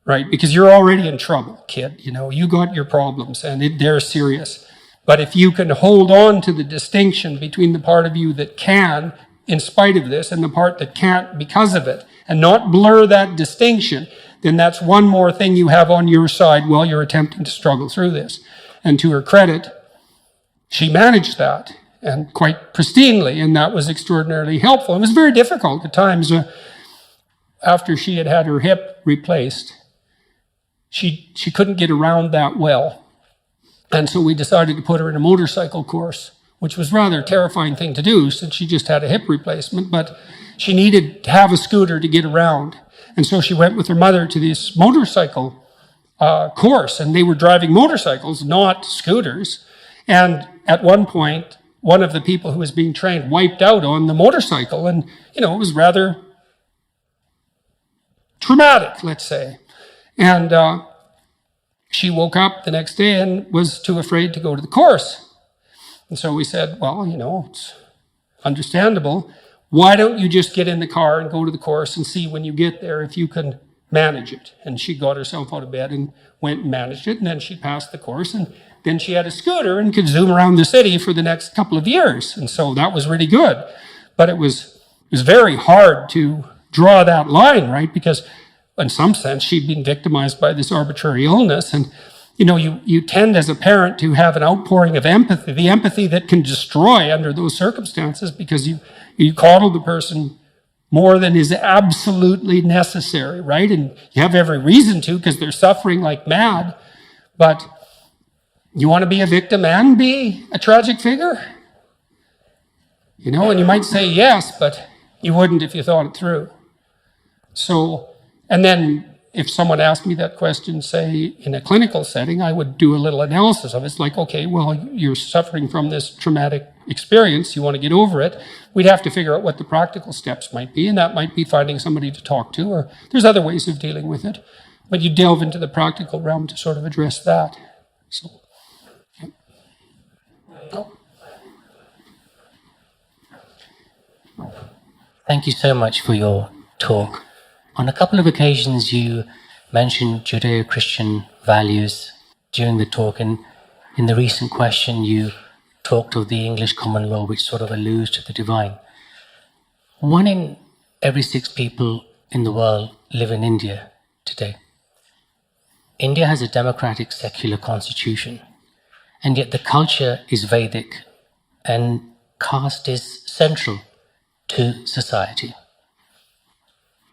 right? Because you're already in trouble, kid. You know, you got your problems and they're serious. But if you can hold on to the distinction between the part of you that can, in spite of this, and the part that can't because of it, and not blur that distinction, then that's one more thing you have on your side while you're attempting to struggle through this. And to her credit, she managed that, and quite pristinely, and that was extraordinarily helpful. It was very difficult at times. After she had had her hip replaced, she couldn't get around that well. And so we decided to put her in a motorcycle course, which was rather a terrifying thing to do since she just had a hip replacement, but she needed to have a scooter to get around. And so she went with her mother to this motorcycle course, and they were driving motorcycles, not scooters. And at one point, one of the people who was being trained wiped out on the motorcycle, and, you know, it was rather traumatic, let's say. And she woke up the next day and was too afraid to go to the course. And so we said, well, you know, it's understandable. Why don't you just get in the car and go to the course and see when you get there if you can manage it? And she got herself out of bed and went and managed it. And then she passed the course. And then she had a scooter and could zoom around the city for the next couple of years. And so that was really good. But it was very hard to draw that line, right? Because in some sense, she'd been victimized by this arbitrary illness. And, you know, you tend as a parent to have an outpouring of empathy, the empathy that can destroy under those circumstances, because you coddle the person more than is absolutely necessary, right? And you have every reason to, because they're suffering like mad. But you want to be a victim and be a tragic figure? You know, and you might say yes, but you wouldn't if you thought it through. So, and then if someone asked me that question, say, in a clinical setting, I would do a little analysis of it. It's like, okay, well, you're suffering from this traumatic experience. You want to get over it. We'd have to figure out what the practical steps might be, and that might be finding somebody to talk to, or there's other ways of dealing with it. But you delve into the practical realm to sort of address that. So, yeah. Thank you so much for your talk. On a couple of occasions, you mentioned Judeo-Christian values during the talk, and in the recent question, you talked of the English common law, which sort of alludes to the divine. 1 in every 6 people in the world live in India today. India has a democratic, secular constitution, and yet the culture is Vedic, and caste is central to society.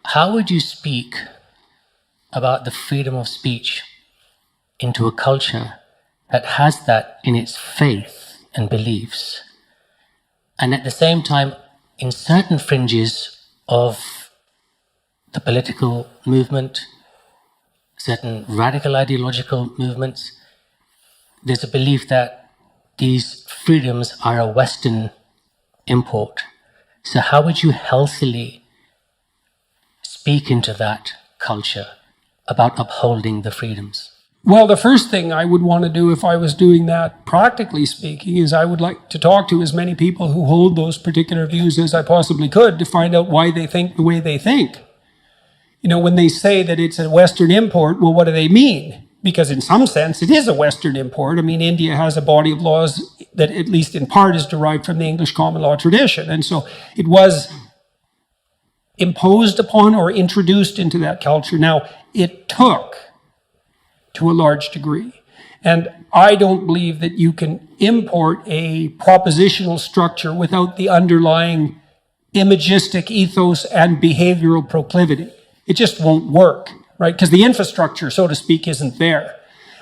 How would you speak about the freedom of speech into a culture that has that in its faith and beliefs, and at the same time, in certain fringes of the political movement, certain radical ideological movements, there's a belief that these freedoms are a Western import. So how would you healthily speak into that culture about upholding the freedoms? Well, the first thing I would want to do if I was doing that, practically speaking, is I would like to talk to as many people who hold those particular views as I possibly could to find out why they think the way they think. You know, when they say that it's a Western import, well, what do they mean? Because in some sense, it is a Western import. I mean, India has a body of laws that, at least in part, is derived from the English common law tradition. And so it was imposed upon or introduced into that culture. Now, it took, to a large degree. And I don't believe that you can import a propositional structure without the underlying imagistic ethos and behavioral proclivity. It just won't work, right? Because the infrastructure, so to speak, isn't there.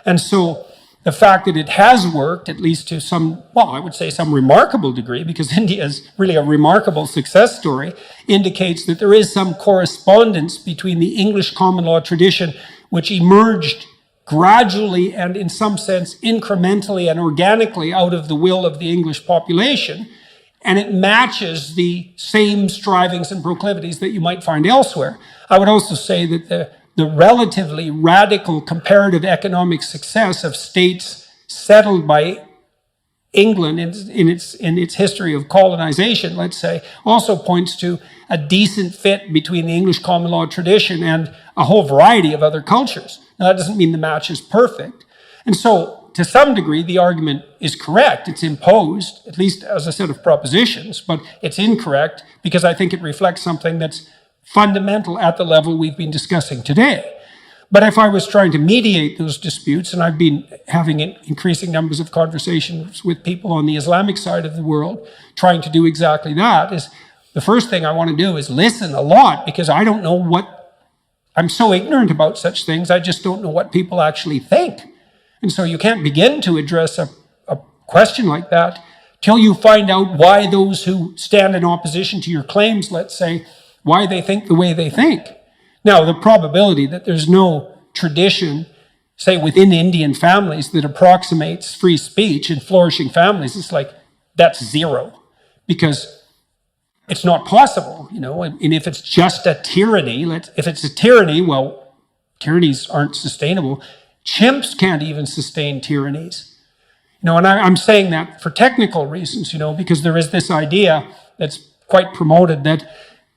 And so the fact that it has worked, at least to some, well, I would say some remarkable degree, because India is really a remarkable success story, indicates that there is some correspondence between the English common law tradition, which emerged gradually and in some sense incrementally and organically out of the will of the English population, and it matches the same strivings and proclivities that you might find elsewhere. I would also say that the relatively radical comparative economic success of states settled by England in its history of colonization, let's say, also points to a decent fit between the English common law tradition and a whole variety of other cultures. Now, that doesn't mean the match is perfect. And so, to some degree, the argument is correct. It's imposed, at least as a set of propositions, but it's incorrect because I think it reflects something that's fundamental at the level we've been discussing today. But if I was trying to mediate those disputes, and I've been having increasing numbers of conversations with people on the Islamic side of the world, trying to do exactly that, is the first thing I want to do is listen a lot, because I don't know what, I'm so ignorant about such things, I just don't know what people actually think. And so you can't begin to address a question like that till you find out why those who stand in opposition to your claims, let's say, why they think the way they think. Now, the probability that there's no tradition, say, within Indian families that approximates free speech in flourishing families, it's like, that's zero. Because it's not possible, you know, and if it's just a tyranny, if it's a tyranny, well, tyrannies aren't sustainable. Chimps can't even sustain tyrannies. You know, and I'm saying that for technical reasons, you know, because there is this idea that's quite promoted that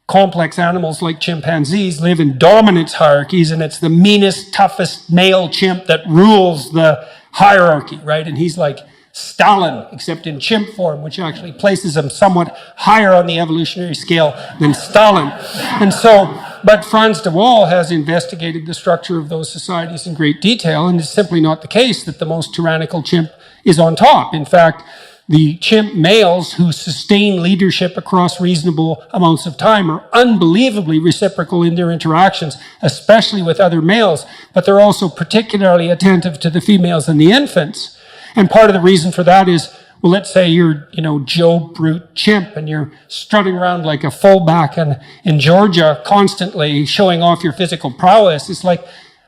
complex animals like chimpanzees live in dominance hierarchies, and it's the meanest, toughest male chimp that rules the hierarchy, right? And he's like Stalin, except in chimp form, which actually places him somewhat higher on the evolutionary scale than Stalin. And so, but Frans de Waal has investigated the structure of those societies in great detail, and it's simply not the case that the most tyrannical chimp is on top. In fact, the chimp males who sustain leadership across reasonable amounts of time are unbelievably reciprocal in their interactions, especially with other males, but they're also particularly attentive to the females and the infants. And part of the reason for that is, well, let's say you're, you know, Joe Brute chimp and you're strutting around like a fullback in Georgia, constantly showing off your physical prowess. It's like,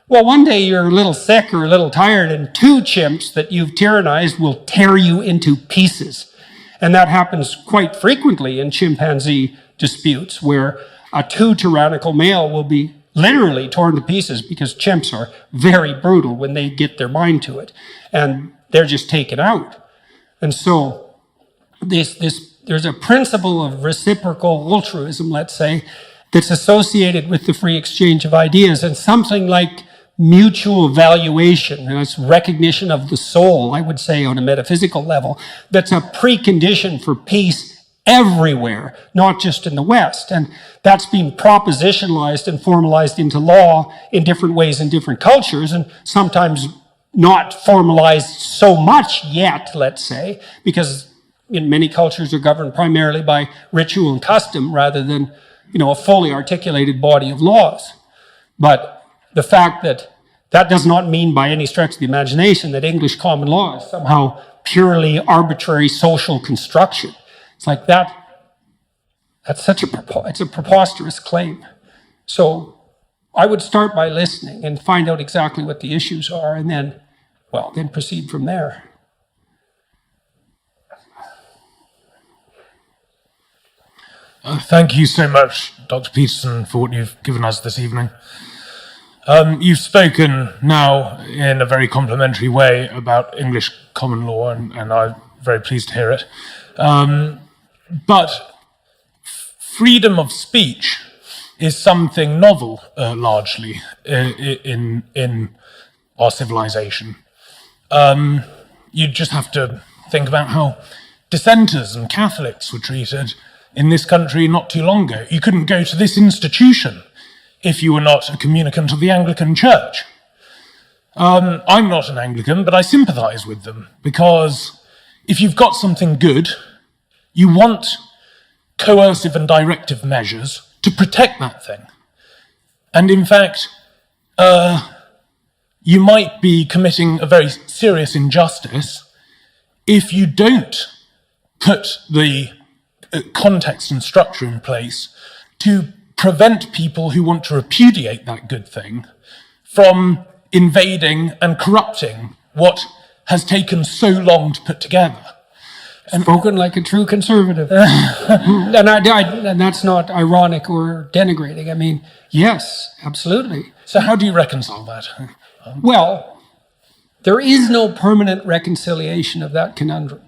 well, one day you're a little sick or a little tired, and two chimps that you've tyrannized will tear you into pieces. And that happens quite frequently in chimpanzee disputes, where a too tyrannical male will be literally torn to pieces, because chimps are very brutal when they get their mind to it. And they're just taken out. And so there's a principle of reciprocal altruism, let's say, that's associated with the free exchange of ideas, and something like mutual valuation, and it's recognition of the soul, I would say, on a metaphysical level, that's a precondition for peace everywhere, not just in the West. And that's been propositionalized and formalized into law in different ways in different cultures, and sometimes not formalized so much yet, let's say, because in many cultures are governed primarily by ritual and custom rather than, you know, a fully articulated body of laws. But the fact that that does not mean by any stretch of the imagination that English common law is somehow purely arbitrary social construction. It's like that's such a preposterous claim. So I would start by listening and find out exactly what the issues are, and then proceed from there. Thank you so much, Dr. Peterson, for what you've given us this evening. You've spoken now in a very complimentary way about English common law, and I'm very pleased to hear it. But freedom of speech is something novel, largely, in our civilization. You just have to think about how dissenters and Catholics were treated in this country not too long ago. You couldn't go to this institution if you were not a communicant of the Anglican Church. I'm not an Anglican, but I sympathise with them, because if you've got something good, you want coercive and directive measures to protect that thing. And in fact, you might be committing a very serious injustice if you don't put the context and structure in place to prevent people who want to repudiate that good thing from invading and corrupting what has taken so long to put together. And spoken like a true conservative. and that's not ironic or denigrating. I mean, yes, absolutely. So how do you reconcile that? Well, there is no permanent reconciliation of that conundrum,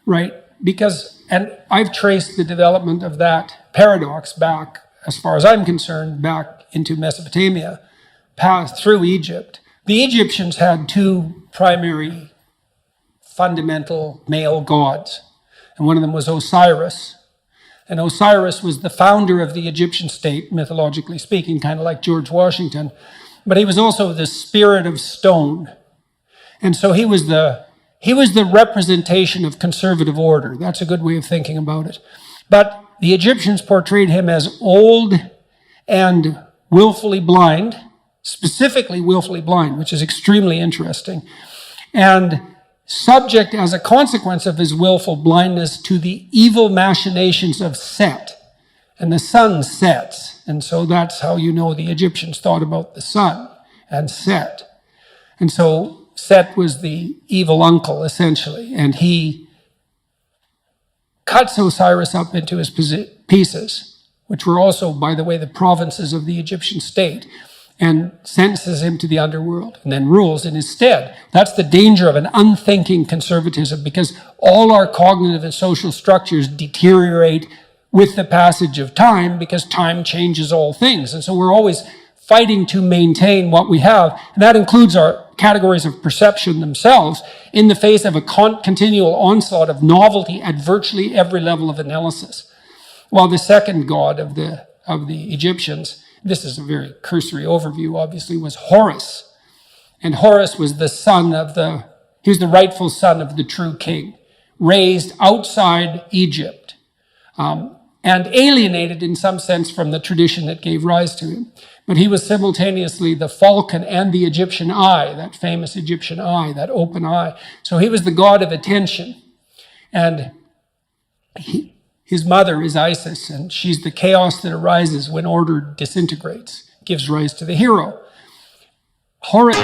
right? Because, and I've traced the development of that paradox back, as far as I'm concerned, back into Mesopotamia, passed through Egypt. The Egyptians had two primary fundamental male gods, and one of them was Osiris. And Osiris was the founder of the Egyptian state, mythologically speaking, kind of like George Washington, but he was also the spirit of stone. And so he was the representation of conservative order. That's a good way of thinking about it. But the Egyptians portrayed him as old and willfully blind, specifically willfully blind, which is extremely interesting, and subject as a consequence of his willful blindness to the evil machinations of Set. And the sun sets, and so that's how you know the Egyptians thought about the sun and Set. And so Set was the evil uncle, essentially, and he cuts Osiris up into his pieces, which were also, by the way, the provinces of the Egyptian state, and sentences him to the underworld, and then rules in his stead. That's the danger of an unthinking conservatism, because all our cognitive and social structures deteriorate with the passage of time, because time changes all things. And so we're always fighting to maintain what we have, and that includes our categories of perception themselves in the face of a continual onslaught of novelty at virtually every level of analysis. While the second god of the Egyptians, this is a very cursory overview, obviously, was Horus. And Horus was the he was the rightful son of the true king, raised outside Egypt, and alienated in some sense from the tradition that gave rise to him. But he was simultaneously the falcon and the Egyptian eye, that famous Egyptian eye, that open eye. So he was the god of attention. And his mother is Isis, and she's the chaos that arises when order disintegrates, gives rise to the hero. Horus.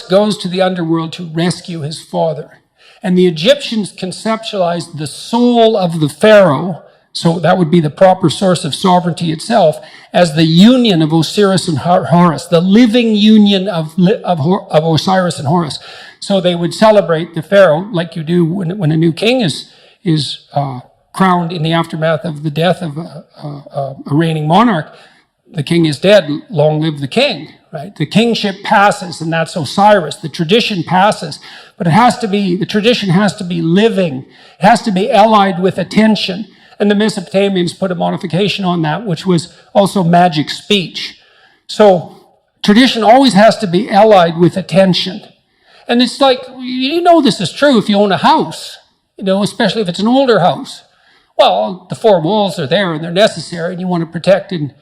Goes to the underworld to rescue his father. And the Egyptians conceptualized the soul of the pharaoh, So that would be the proper source of sovereignty itself, as the union of Osiris and Horus, the living union of Osiris and Horus. So they would celebrate the pharaoh like you do when a new king is crowned in the aftermath of the death of a reigning monarch. The king is dead, long live the king, right? The kingship passes, and that's Osiris. The tradition passes, but the tradition has to be living. It has to be allied with attention. And the Mesopotamians put a modification on that, which was also magic speech. So tradition always has to be allied with attention. And it's like, this is true if you own a house, especially if it's an older house. Well, the four walls are there and they're necessary, and you want to protect and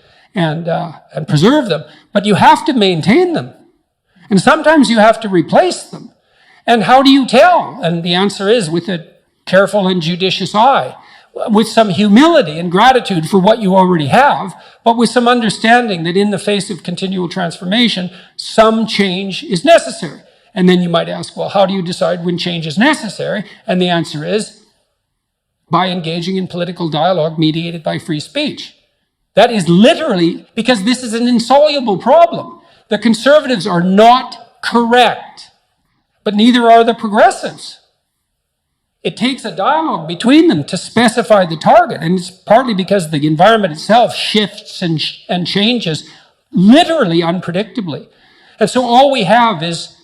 preserve them, but you have to maintain them. And sometimes you have to replace them. And how do you tell? And the answer is with a careful and judicious eye, with some humility and gratitude for what you already have, but with some understanding that in the face of continual transformation, some change is necessary. And then you might ask, well, how do you decide when change is necessary? And the answer is by engaging in political dialogue mediated by free speech. That is literally, because this is an insoluble problem. The conservatives are not correct, but neither are the progressives. It takes a dialogue between them to specify the target, and it's partly because the environment itself shifts and changes literally unpredictably. And so all we have is,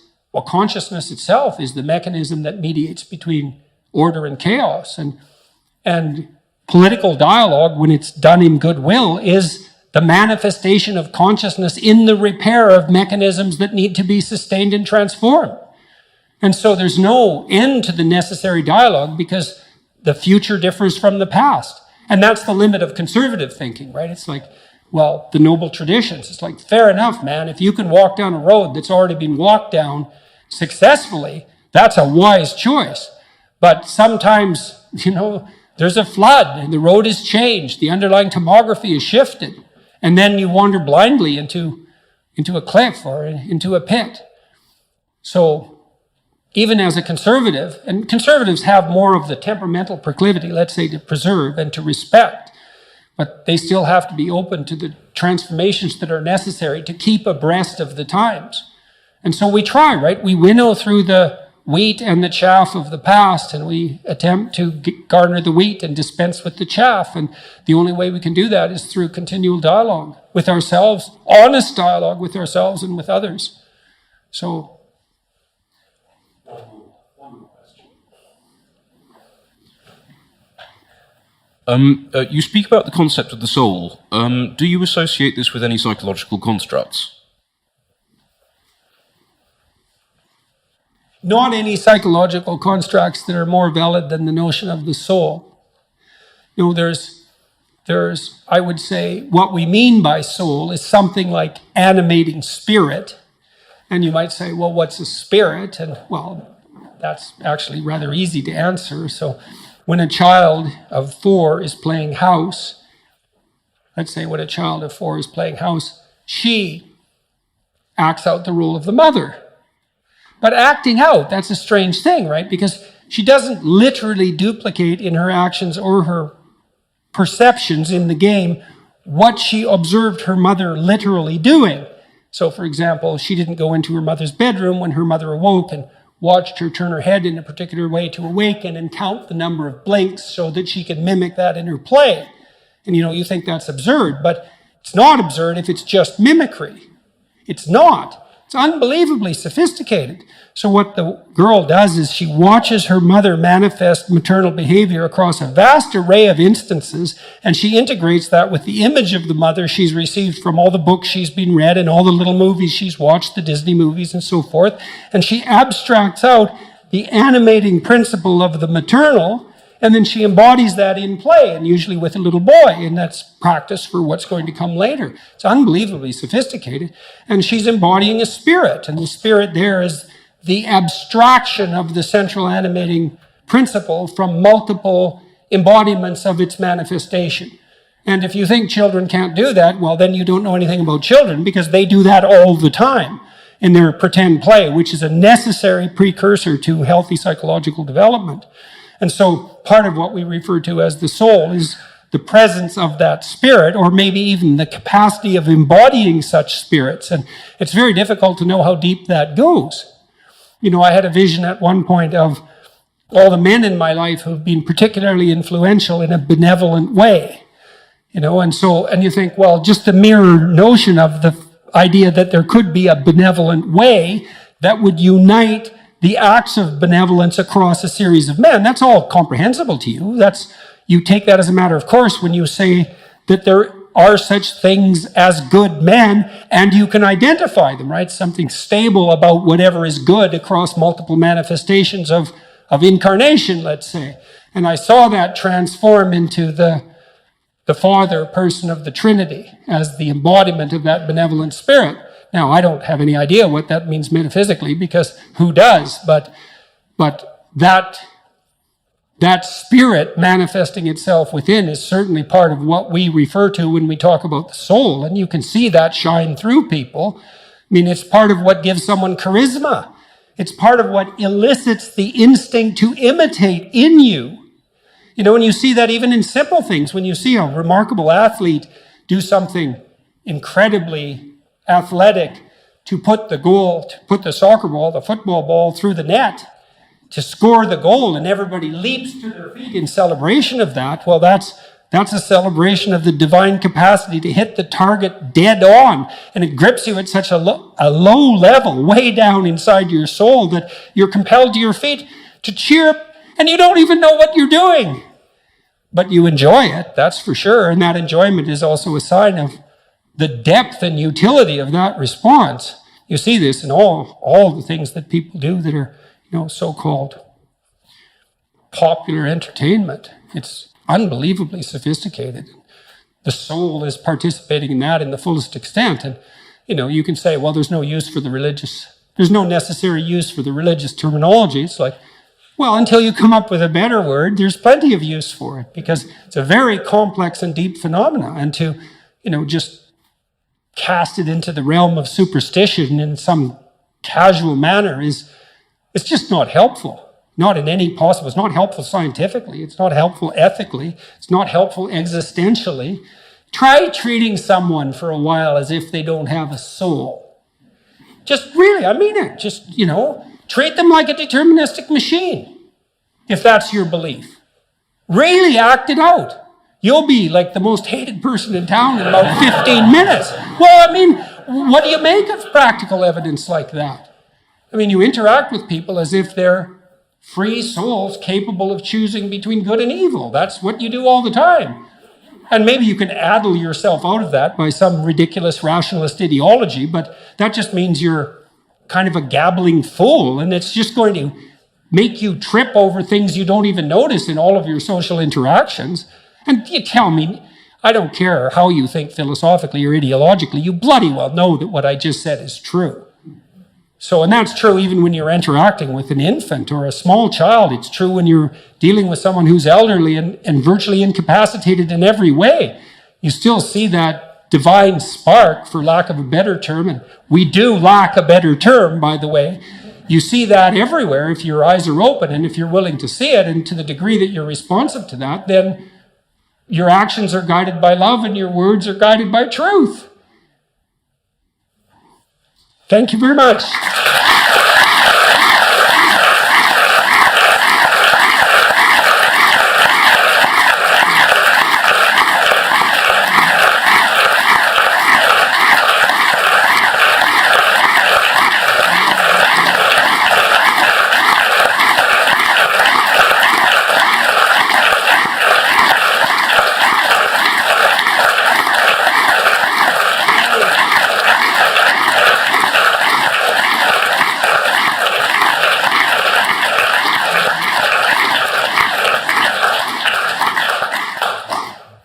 consciousness itself is the mechanism that mediates between order and chaos, and political dialogue, when it's done in goodwill, is the manifestation of consciousness in the repair of mechanisms that need to be sustained and transformed. And so there's no end to the necessary dialogue because the future differs from the past. And that's the limit of conservative thinking, right? It's like, the noble traditions. It's like, fair enough, man. If you can walk down a road that's already been walked down successfully, that's a wise choice. But sometimes, there's a flood and the road is changed. The underlying topography is shifted. And then you wander blindly into a cliff or into a pit. So even as a conservative, and conservatives have more of the temperamental proclivity, let's say, to preserve and to respect, but they still have to be open to the transformations that are necessary to keep abreast of the times. And so we try, right? We winnow through the wheat and the chaff of the past, and we attempt to garner the wheat and dispense with the chaff. And the only way we can do that is through continual dialogue with ourselves, honest dialogue with ourselves and with others. So, you speak about the concept of the soul. Do you associate this with any psychological constructs? Not any psychological constructs that are more valid than the notion of the soul. There's, I would say, what we mean by soul is something like animating spirit. And you might say, well, what's a spirit? And, that's actually rather easy to answer. So when a child of 4 is playing house, let's say when a child of 4 is playing house, she acts out the role of the mother. But acting out, that's a strange thing, right? Because she doesn't literally duplicate in her actions or her perceptions in the game what she observed her mother literally doing. So, for example, she didn't go into her mother's bedroom when her mother awoke and watched her turn her head in a particular way to awaken and count the number of blinks so that she could mimic that in her play. And, you think that's absurd, but it's not absurd if it's just mimicry. It's not. It's unbelievably sophisticated. So what the girl does is she watches her mother manifest maternal behavior across a vast array of instances, and she integrates that with the image of the mother she's received from all the books she's been read and all the little movies she's watched, the Disney movies and so forth, and she abstracts out the animating principle of the maternal, and then she embodies that in play, and usually with a little boy, and that's practice for what's going to come later. It's unbelievably sophisticated, and she's embodying a spirit, and the spirit there is the abstraction of the central animating principle from multiple embodiments of its manifestation. And if you think children can't do that, then you don't know anything about children, because they do that all the time in their pretend play, which is a necessary precursor to healthy psychological development. And so part of what we refer to as the soul is the presence of that spirit, or maybe even the capacity of embodying such spirits. And it's very difficult to know how deep that goes. You know, I had a vision at one point of all the men in my life who've been particularly influential in a benevolent way. You know, and you think, well, just the mere notion of the idea that there could be a benevolent way that would unite the acts of benevolence across a series of men, that's all comprehensible to you. You take that as a matter of course when you say that there are such things as good men, and you can identify them, right? Something stable about whatever is good across multiple manifestations of incarnation, let's say. And I saw that transform into the Father person of the Trinity as the embodiment of that benevolent spirit. Now, I don't have any idea what that means metaphysically, because who does? But that spirit manifesting itself within is certainly part of what we refer to when we talk about the soul. And you can see that shine through people. I mean, it's part of what gives someone charisma. It's part of what elicits the instinct to imitate in you. You know, and you see that even in simple things. When you see a remarkable athlete do something incredibly athletic to put the soccer ball, the football ball through the net, to score the goal, and everybody leaps to their feet in celebration of that, well, that's a celebration of the divine capacity to hit the target dead on. And it grips you at such a low level, way down inside your soul, that you're compelled to your feet to cheer, and you don't even know what you're doing. But you enjoy it, that's for sure. And that enjoyment is also a sign of the depth and utility of that response. You see this in all the things that people do that are, you know, so-called popular entertainment. It's unbelievably sophisticated. The soul is participating in that in the fullest extent. And, you know, you can say, well, there's no necessary use for the religious terminology. It's like, well, until you come up with a better word, there's plenty of use for it, because it's a very complex and deep phenomena. And to, you know, just cast it into the realm of superstition in some casual manner it's just not helpful. Not in any possible. It's not helpful scientifically. It's not helpful ethically. It's not helpful existentially. Try treating someone for a while as if they don't have a soul. Just really, I mean it. Just, you know, treat them like a deterministic machine, if that's your belief. Really act it out. You'll be like the most hated person in town in about 15 minutes. Well, I mean, what do you make of practical evidence like that? I mean, you interact with people as if they're free souls capable of choosing between good and evil. That's what you do all the time. And maybe you can addle yourself out of that by some ridiculous rationalist ideology, but that just means you're kind of a gabbling fool, and it's just going to make you trip over things you don't even notice in all of your social interactions. And you tell me, I don't care how you think philosophically or ideologically, you bloody well know that what I just said is true. So, and that's true even when you're interacting with an infant or a small child. It's true when you're dealing with someone who's elderly and virtually incapacitated in every way. You still see that divine spark, for lack of a better term, and we do lack a better term, by the way. You see that everywhere if your eyes are open and if you're willing to see it, and to the degree that you're responsive to that, then your actions are guided by love and your words are guided by truth. Thank you very much.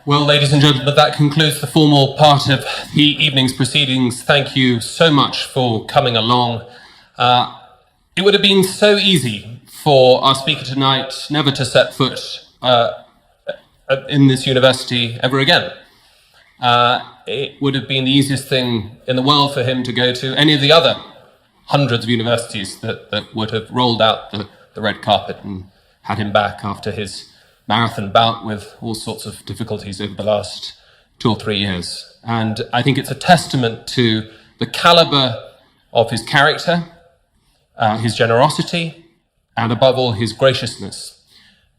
Well, ladies and gentlemen, that concludes the formal part of the evening's proceedings. Thank you so much for coming along. It would have been so easy for our speaker tonight never to set foot in this university ever again. It would have been the easiest thing in the world for him to go to any of the other hundreds of universities that would have rolled out the red carpet and had him back after his marathon bout with all sorts of difficulties over the last 2 or 3 years. And I think it's a testament to the caliber of his character, his generosity, and above all, his graciousness,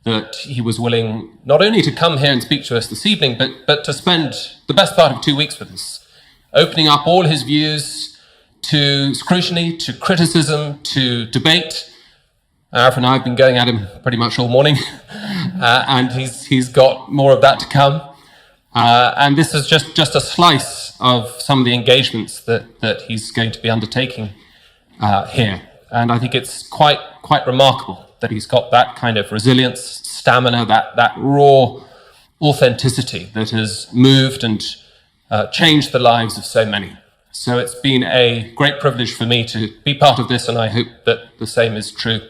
that he was willing not only to come here and speak to us this evening, but to spend the best part of 2 weeks with us, opening up all his views to scrutiny, to criticism, to debate. Arif and I have been going at him pretty much all morning, and he's got more of that to come. And this is just a slice of some of the engagements that he's going to be undertaking here. And I think it's quite remarkable that he's got that kind of resilience, stamina, that raw authenticity that has moved and changed the lives of so many. So it's been a great privilege for me to be part of this, and I hope that the same is true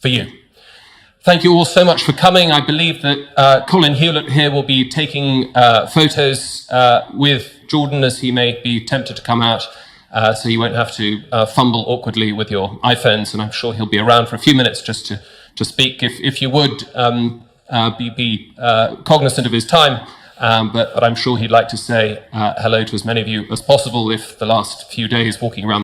for you. Thank you all so much for coming. I believe that Colin Hewlett here will be taking photos with Jordan, as he may be tempted to come out, so you won't have to fumble awkwardly with your iPhones, and I'm sure he'll be around for a few minutes just to speak. If you would be cognizant of his time, but I'm sure he'd like to say hello to as many of you as possible if the last few days walking around